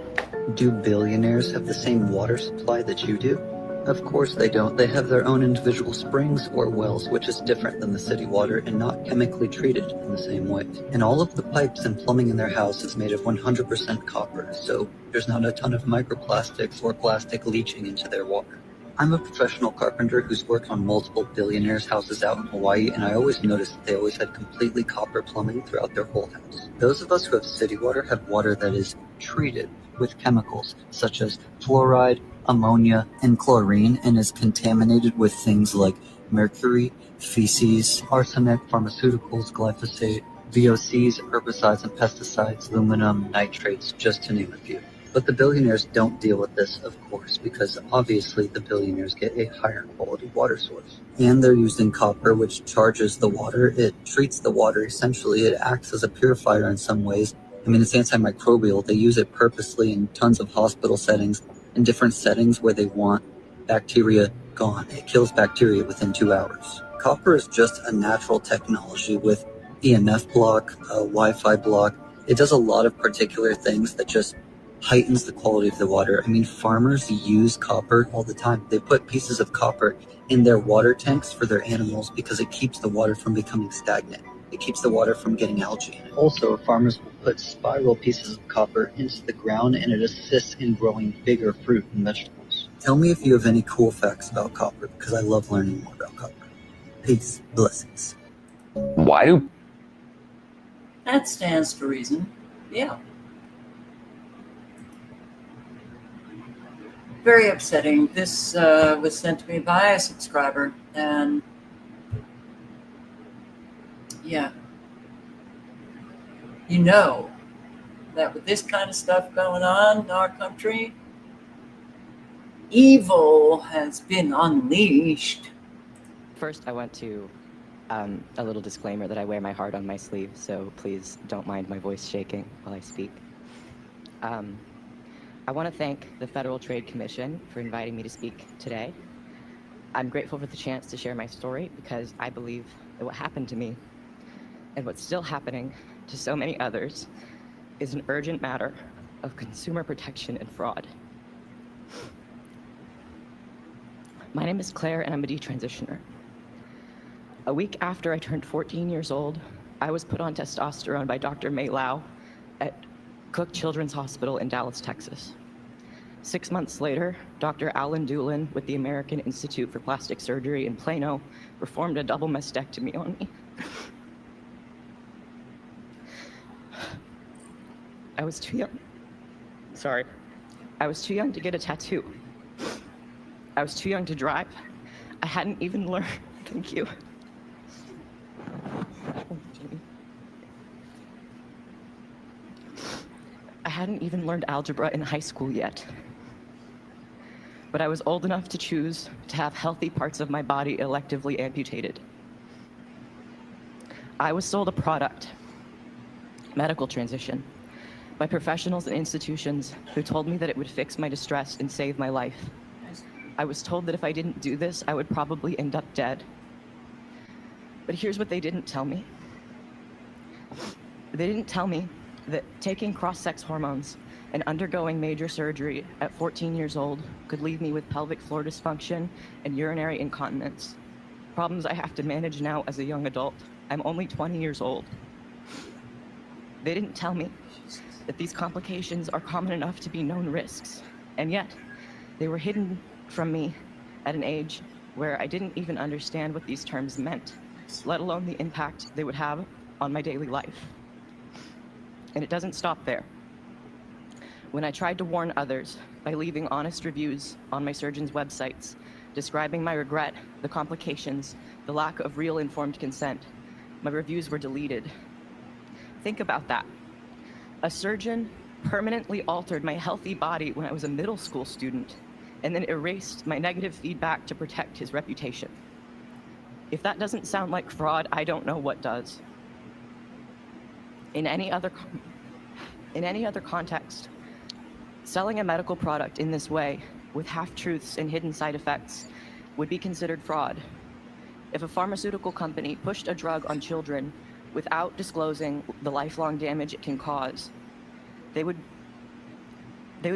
Do billionaires have the same water supply that you do? Of course they don't. They have their own individual springs or wells, which is different than the city water and not chemically treated in the same way. And all of the pipes and plumbing in their house is made of 100% copper, so there's not a ton of microplastics or plastic leaching into their water. I'm a professional carpenter who's worked on multiple billionaires' houses out in Hawaii, and I always noticed that they always had completely copper plumbing throughout their whole house. Those of us who have city water have water that is treated with chemicals such as fluoride, ammonia, and chlorine, and is contaminated with things like mercury, feces, arsenic, pharmaceuticals, glyphosate, VOCs, herbicides and pesticides, aluminum, nitrates, just to name a few. But the billionaires don't deal with this, of course, because obviously the billionaires get a higher quality water source. And they're using copper, which charges the water. It treats the water, essentially. It acts as a purifier in some ways. I mean, it's antimicrobial. They use it purposely in tons of hospital settings, in different settings where they want bacteria gone. It kills bacteria within 2 hours. Copper is just a natural technology with EMF block, a Wi-Fi block. It does a lot of particular things that just heightens the quality of the water. I mean, farmers use copper all the time. They put pieces of copper in their water tanks for their animals because it keeps the water from becoming stagnant. It keeps the water from getting algae in it. Also, farmers will put spiral pieces of copper into the ground, and it assists in growing bigger fruit and vegetables. Tell me if you have any cool facts about copper, because I love learning more about copper. Peace. Blessings. Why do... That stands to reason. Yeah. Very upsetting. This was sent to me by a subscriber, and yeah, you know that with this kind of stuff going on in our country, evil has been unleashed. First, I want to a little disclaimer that I wear my heart on my sleeve, so please don't mind my voice shaking while I speak. I want to thank the Federal Trade Commission for inviting me to speak today. I'm grateful for the chance to share my story because I believe that what happened to me and what's still happening to so many others is an urgent matter of consumer protection and fraud. My name is Claire and I'm a detransitioner. A week after I turned 14 years old, I was put on testosterone by Dr. May Lau at Cook Children's Hospital in Dallas, Texas. 6 months later, Dr. Alan Doolin with the American Institute for Plastic Surgery in Plano performed a double mastectomy on me. I was too young. Sorry. I was too young to get a tattoo. I was too young to drive. I hadn't even learned, thank you. I hadn't even learned algebra in high school yet. But I was old enough to choose to have healthy parts of my body electively amputated. I was sold a product, medical transition, by professionals and institutions who told me that it would fix my distress and save my life. I was told that if I didn't do this, I would probably end up dead. But here's what they didn't tell me. They didn't tell me that taking cross-sex hormones and undergoing major surgery at 14 years old could leave me with pelvic floor dysfunction and urinary incontinence, problems I have to manage now as a young adult. I'm only 20 years old. They didn't tell me that these complications are common enough to be known risks, and yet they were hidden from me at an age where I didn't even understand what these terms meant, let alone the impact they would have on my daily life. And it doesn't stop there. When I tried to warn others by leaving honest reviews on my surgeon's websites, describing my regret, the complications, the lack of real informed consent, my reviews were deleted. Think about that. A surgeon permanently altered my healthy body when I was a middle school student, and then erased my negative feedback to protect his reputation. If that doesn't sound like fraud, I don't know what does. In any other context, selling a medical product in this way, with half-truths and hidden side effects, would be considered fraud. If a pharmaceutical company pushed a drug on children without disclosing the lifelong damage it can cause, they would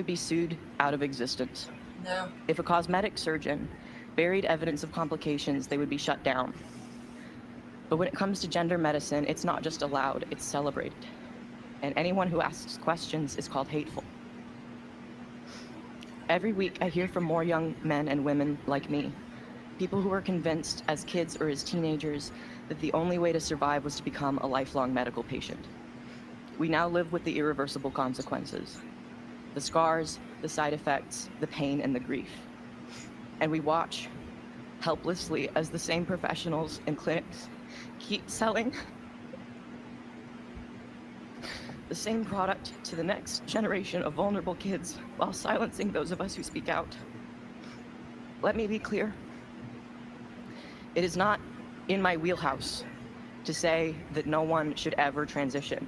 be sued out of existence. No. If a cosmetic surgeon buried evidence of complications, they would be shut down. But when it comes to gender medicine, it's not just allowed, it's celebrated. And anyone who asks questions is called hateful. Every week, I hear from more young men and women like me, people who were convinced as kids or as teenagers that the only way to survive was to become a lifelong medical patient. We now live with the irreversible consequences, the scars, the side effects, the pain, and the grief. And we watch helplessly as the same professionals and clinics keep selling the same product to the next generation of vulnerable kids while silencing those of us who speak out. Let me be clear. It is not in my wheelhouse to say that no one should ever transition.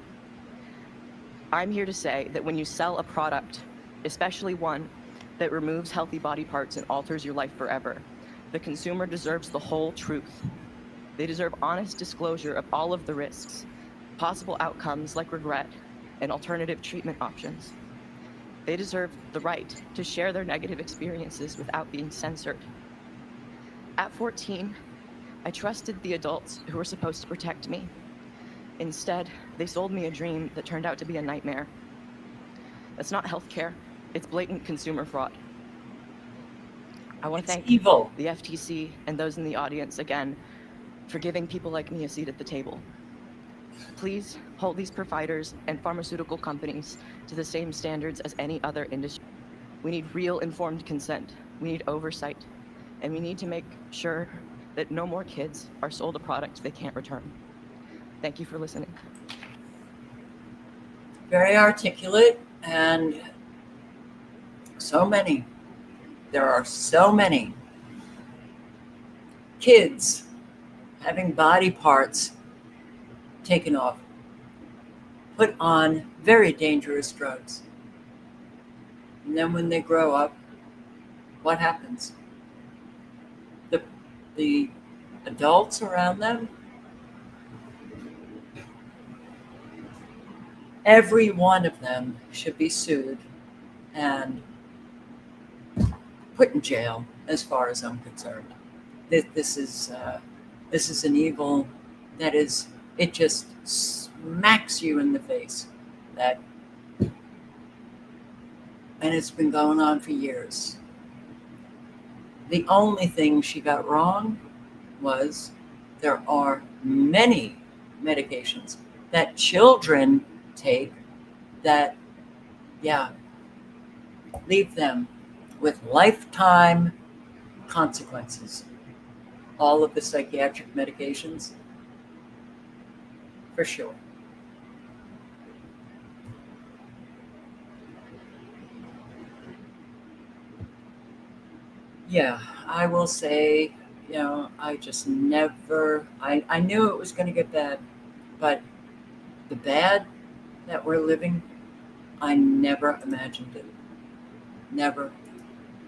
I'm here to say that when you sell a product, especially one that removes healthy body parts and alters your life forever, the consumer deserves the whole truth. They deserve honest disclosure of all of the risks, possible outcomes like regret, and alternative treatment options. They deserve the right to share their negative experiences without being censored. At 14, I trusted the adults who were supposed to protect me. Instead, they sold me a dream that turned out to be a nightmare. That's not healthcare, it's blatant consumer fraud. I want to thank evil. The FTC and those in the audience again for giving people like me a seat at the table. Please hold these providers and pharmaceutical companies to the same standards as any other industry. We need real informed consent, we need oversight, and we need to make sure that no more kids are sold a product they can't return. Thank you for listening. Very articulate, and so many. There are so many kids having body parts taken off, put on very dangerous drugs. And then when they grow up, what happens? The adults around them, every one of them should be sued and put in jail, as far as I'm concerned. This is an evil that is, it just smacks you in the face. That, and it's been going on for years. The only thing she got wrong was there are many medications that children take that, leave them with lifetime consequences. All of the psychiatric medications, for sure. Yeah, I will say, I just never, I knew it was going to get bad, but the bad that we're living, I never imagined it. Never.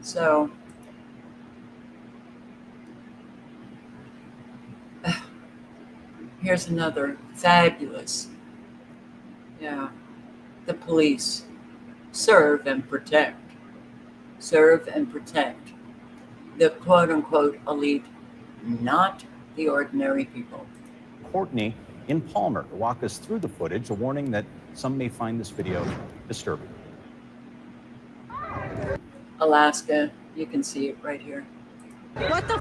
So, here's another fabulous. The police serve and protect. Serve and protect the quote-unquote elite, not the ordinary people. Courtney in Palmer to walk us through the footage, a warning that some may find this video disturbing. Alaska, you can see it right here. What the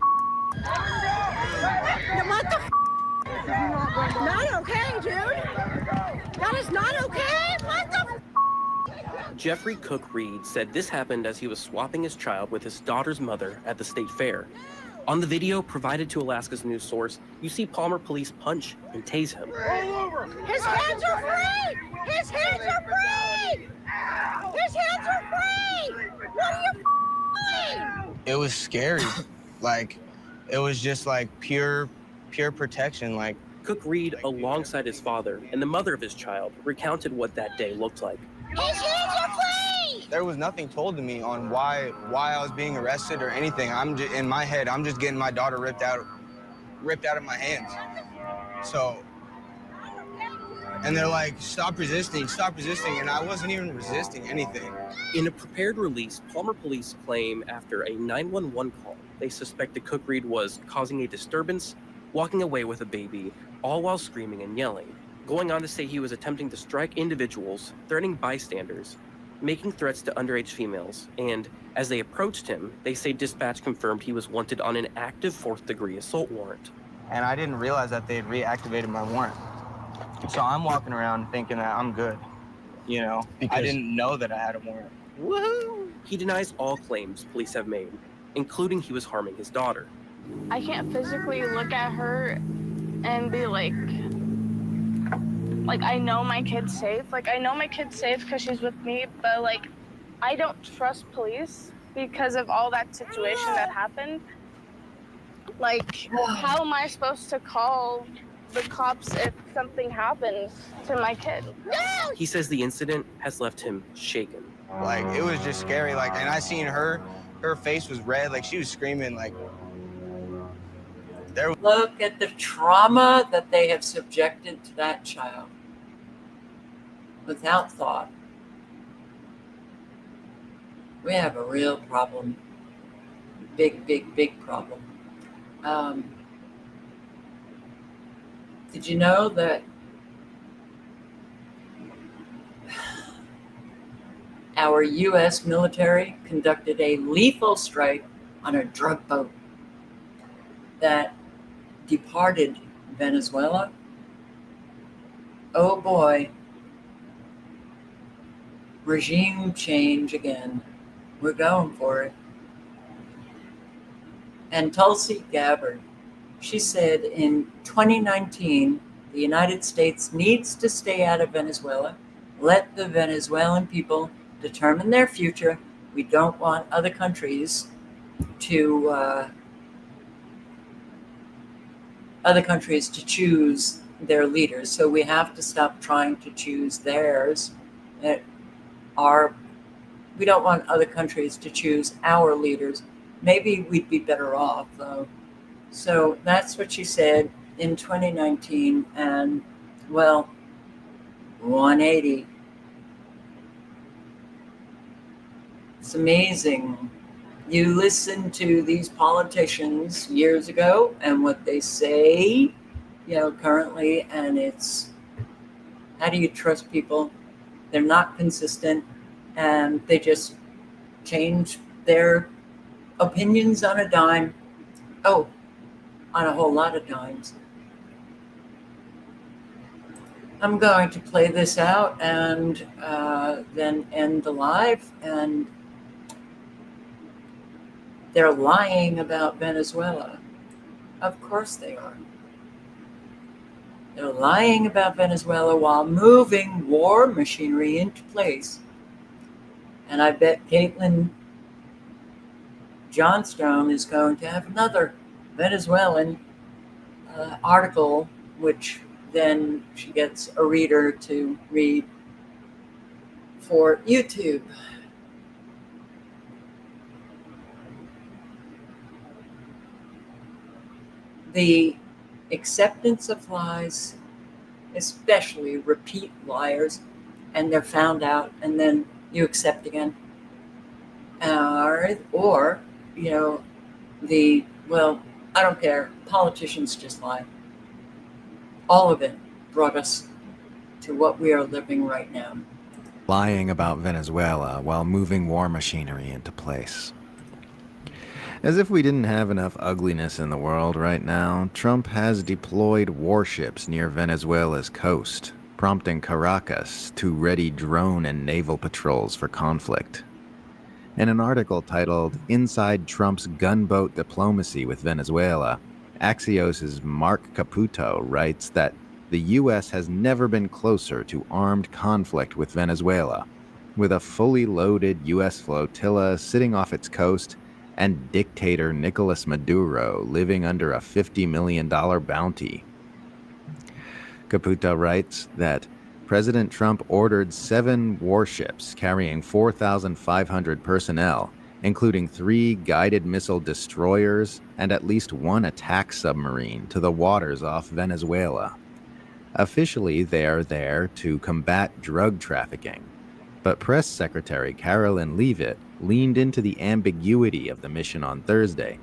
What the Not okay, dude. That is not okay. What the Jeffrey Cook Reed said this happened as he was swapping his child with his daughter's mother at the state fair. On the video provided to Alaska's news source, you see Palmer police punch and tase him. His hands are free! His hands are free! His hands are free! What are you doing? It was scary. It was just pure protection. Cook Reed, alongside his father and the mother of his child, recounted what that day looked like. His hands are free! There was nothing told to me on why I was being arrested or anything. I'm just, in my head, I'm just getting my daughter ripped out of my hands. So, and they're like, stop resisting, and I wasn't even resisting anything. In a prepared release, Palmer police claim after a 911 call, they suspected Cook Reed was causing a disturbance, walking away with a baby, all while screaming and yelling. Going on to say he was attempting to strike individuals, threatening bystanders, making threats to underage females, and as they approached him, they say dispatch confirmed he was wanted on an active 4th-degree assault warrant. And I didn't realize that they had reactivated my warrant. So I'm walking around thinking that I'm good. I didn't know that I had a warrant. Woohoo! He denies all claims police have made, including he was harming his daughter. I can't physically look at her and be like, I know my kid's safe. I know my kid's safe because she's with me, but I don't trust police because of all that situation that happened. How am I supposed to call the cops if something happens to my kid? He says the incident has left him shaken. It was just scary. And I seen her face was red. She was screaming. Look at the trauma that they have subjected to that child without thought. We have a real problem. Big, big, big problem. Did you know that our U.S. military conducted a lethal strike on a drug boat that departed Venezuela? Oh boy. Regime change again. We're going for it. And Tulsi Gabbard, she said in 2019, the United States needs to stay out of Venezuela. Let the Venezuelan people determine their future. We don't want other countries to other countries to choose their leaders. So we have to stop trying to choose theirs. We don't want other countries to choose our leaders. Maybe we'd be better off, though. So that's what she said in 2019. And, well, 180. It's amazing. You listen to these politicians years ago and what they say, currently, and it's, how do you trust people? They're not consistent, and they just change their opinions on a dime. Oh, on a whole lot of dimes. I'm going to play this out and then end the live. And they're lying about Venezuela. Of course they are. They're lying about Venezuela while moving war machinery into place. And I bet Caitlin Johnstone is going to have another Venezuelan article, which then she gets a reader to read for YouTube. The acceptance of lies, especially repeat liars, and they're found out, and then you accept again. Or I don't care. Politicians just lie. All of it brought us to what we are living right now. Lying about Venezuela while moving war machinery into place. As if we didn't have enough ugliness in the world right now, Trump has deployed warships near Venezuela's coast, prompting Caracas to ready drone and naval patrols for conflict. In an article titled Inside Trump's Gunboat Diplomacy with Venezuela, Axios' Mark Caputo writes that the U.S. has never been closer to armed conflict with Venezuela, with a fully loaded U.S. flotilla sitting off its coast and dictator Nicolas Maduro living under a $50 million bounty. Caputo writes that President Trump ordered 7 warships carrying 4,500 personnel, including 3 guided missile destroyers and at least 1 attack submarine, to the waters off Venezuela. Officially, they are there to combat drug trafficking, but Press Secretary Carolyn Leavitt leaned into the ambiguity of the mission on Thursday,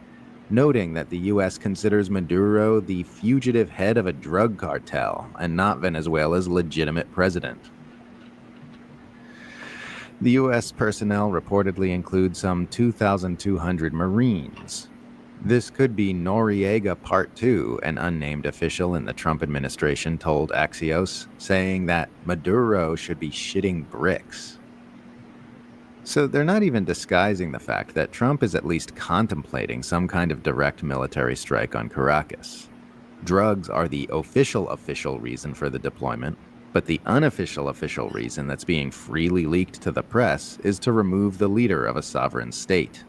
noting that the U.S. considers Maduro the fugitive head of a drug cartel and not Venezuela's legitimate president. The U.S. personnel reportedly include some 2,200 Marines. This could be Noriega Part 2, an unnamed official in the Trump administration told Axios, saying that Maduro should be shitting bricks. So they're not even disguising the fact that Trump is at least contemplating some kind of direct military strike on Caracas. Drugs are the official reason for the deployment, but the unofficial reason that's being freely leaked to the press is to remove the leader of a sovereign state.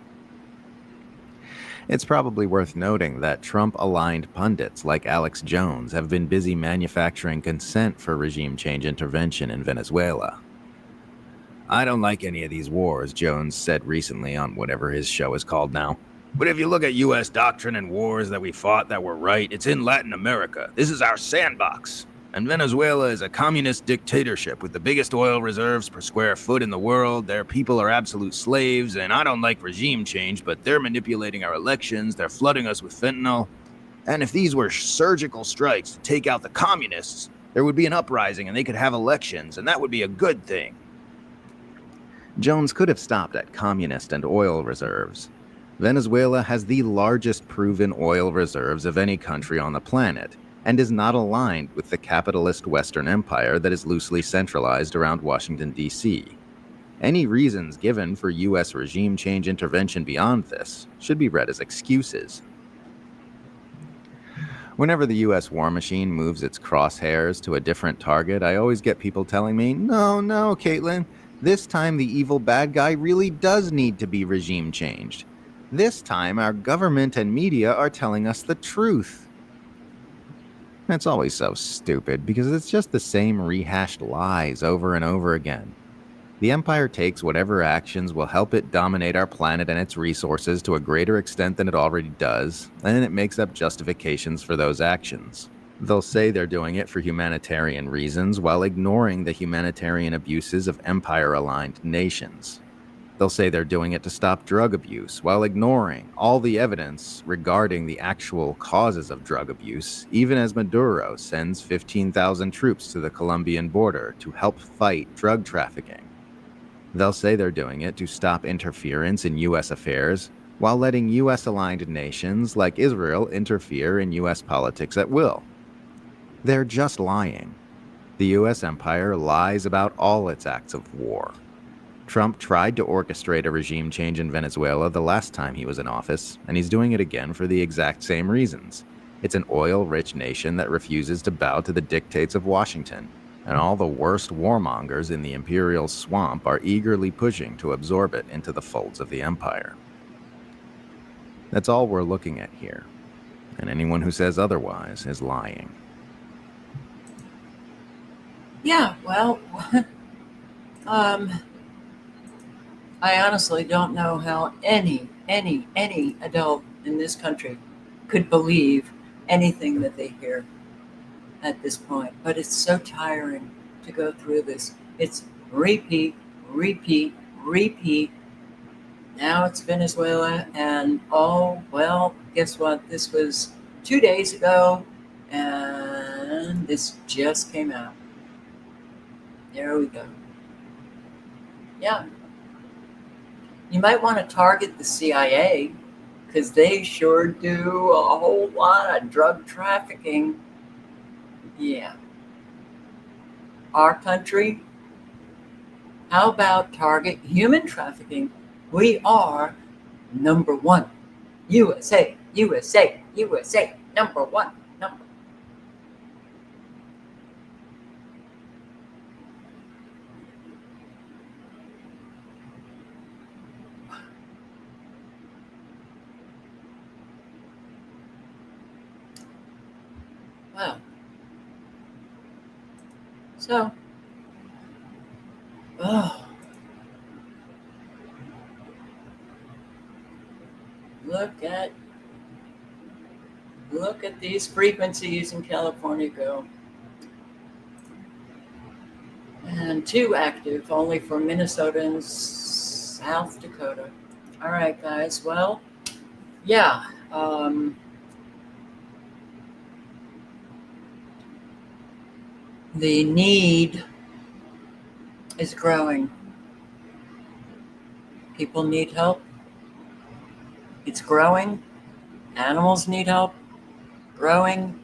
It's probably worth noting that Trump-aligned pundits like Alex Jones have been busy manufacturing consent for regime change intervention in Venezuela. I don't like any of these wars, Jones said recently on whatever his show is called now. But if you look at U.S. doctrine and wars that we fought that were right, it's in Latin America. This is our sandbox. And Venezuela is a communist dictatorship with the biggest oil reserves per square foot in the world. Their people are absolute slaves, and I don't like regime change, but they're manipulating our elections, they're flooding us with fentanyl. And if these were surgical strikes to take out the communists, there would be an uprising and they could have elections, and that would be a good thing. Jones could have stopped at communist and oil reserves. Venezuela has the largest proven oil reserves of any country on the planet, and is not aligned with the capitalist Western empire that is loosely centralized around Washington, D.C. Any reasons given for U.S. regime change intervention beyond this should be read as excuses. Whenever the U.S. war machine moves its crosshairs to a different target, I always get people telling me, no, Caitlin, this time the evil bad guy really does need to be regime changed. This time our government and media are telling us the truth. It's always so stupid because it's just the same rehashed lies over and over again. The Empire takes whatever actions will help it dominate our planet and its resources to a greater extent than it already does, and then it makes up justifications for those actions. They'll say they're doing it for humanitarian reasons while ignoring the humanitarian abuses of Empire-aligned nations. They'll say they're doing it to stop drug abuse while ignoring all the evidence regarding the actual causes of drug abuse, even as Maduro sends 15,000 troops to the Colombian border to help fight drug trafficking. They'll say they're doing it to stop interference in U.S. affairs while letting U.S.-aligned nations like Israel interfere in U.S. politics at will. They're just lying. The U.S. empire lies about all its acts of war. Trump tried to orchestrate a regime change in Venezuela the last time he was in office, and he's doing it again for the exact same reasons. It's an oil-rich nation that refuses to bow to the dictates of Washington, and all the worst warmongers in the imperial swamp are eagerly pushing to absorb it into the folds of the empire. That's all we're looking at here, and anyone who says otherwise is lying. Yeah, well, I honestly don't know how any adult in this country could believe anything that they hear at this point. But it's so tiring to go through this. It's repeat. Now it's Venezuela, and oh, well, guess what? This was 2 days ago, and this just came out. There we go. Yeah. You might want to target the CIA because they sure do a whole lot of drug trafficking. Yeah. Our country, how about target human trafficking? We are number one. USA, number one. Wow. So, look at these frequencies in California go. And 2 active, only for Minnesota and South Dakota. All right, guys. Well, yeah. The need is growing. People need help. It's growing. Animals need help. Growing.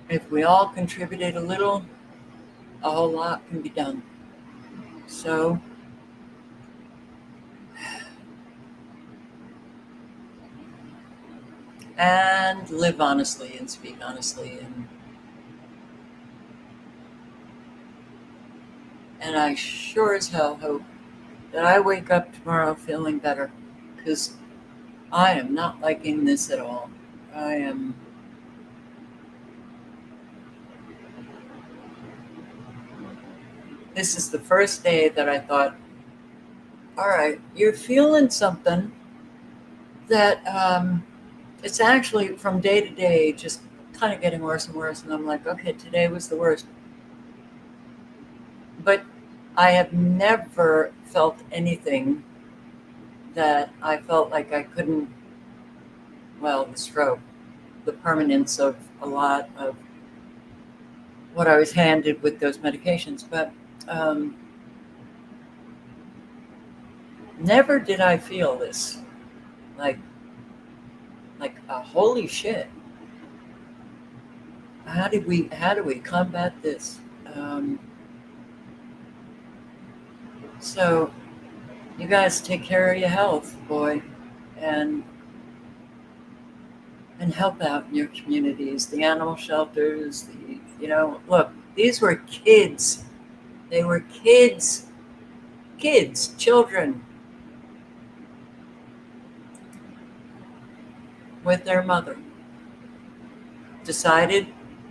If we all contributed a little, a whole lot can be done. So, and live honestly and speak honestly, and I sure as hell hope that I wake up tomorrow feeling better, because I am not liking this at all. This is the first day that I thought, all right, you're feeling something that it's actually from day to day just kind of getting worse and worse. And I'm like, okay, today was the worst. But I have never felt anything that I felt like I couldn't, well, the stroke, the permanence of a lot of what I was handed with those medications. But never did I feel this, like a holy shit. How do we combat this? So you guys take care of your health, boy, and help out in your communities, the animal shelters, look, these were kids. They were kids, children. with their mother. Decided,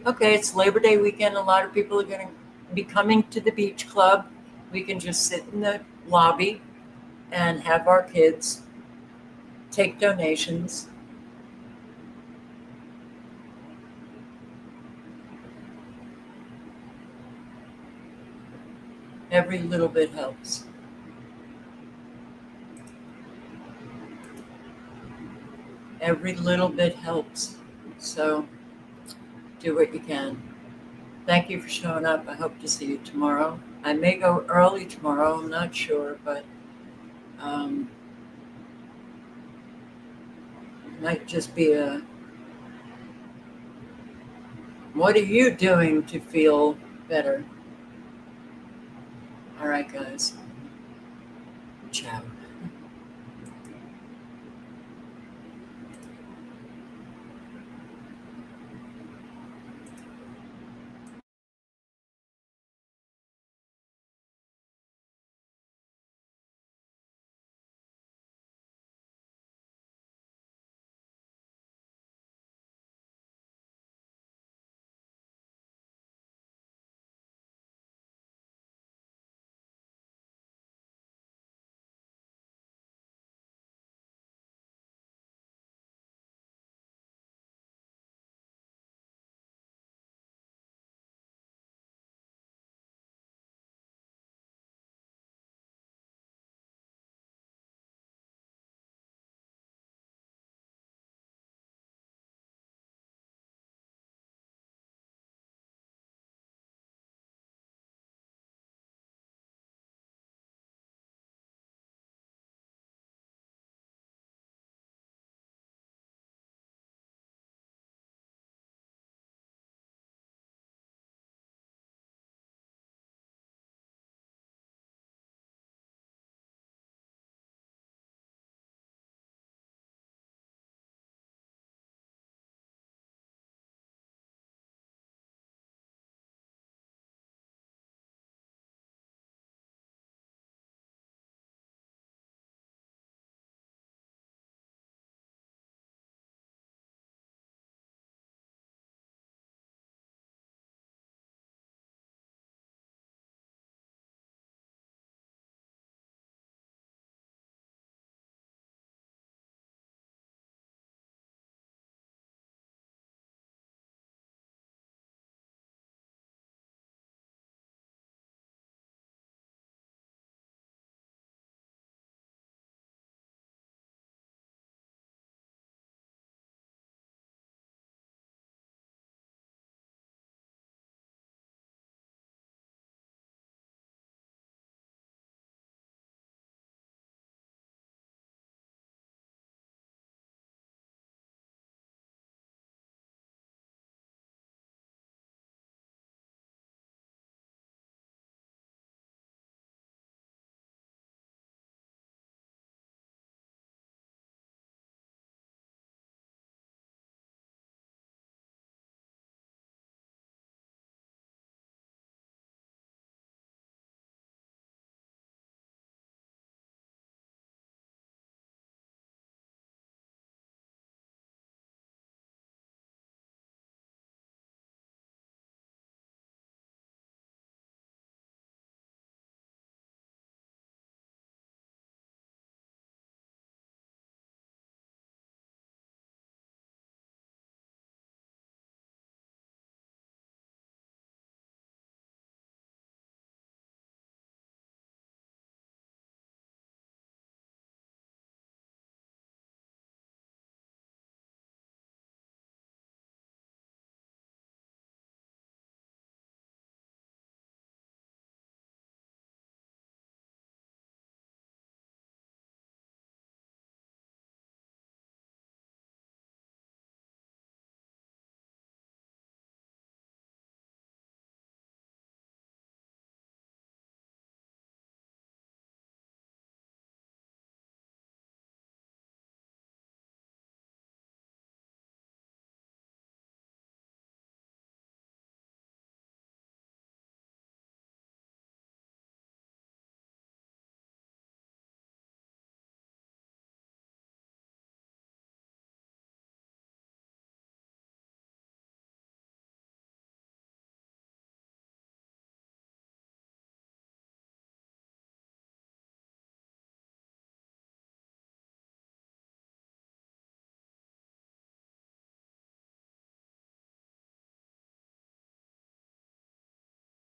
okay, it's Labor Day weekend. A lot of people are going to be coming to the beach club. We can just sit in the lobby and have our kids take donations. Every little bit helps. Every little bit helps. So do what you can. Thank you for showing up. I hope to see you tomorrow. I may go early tomorrow. I'm not sure, but might just be a, what are you doing to feel better? All right, guys. Ciao.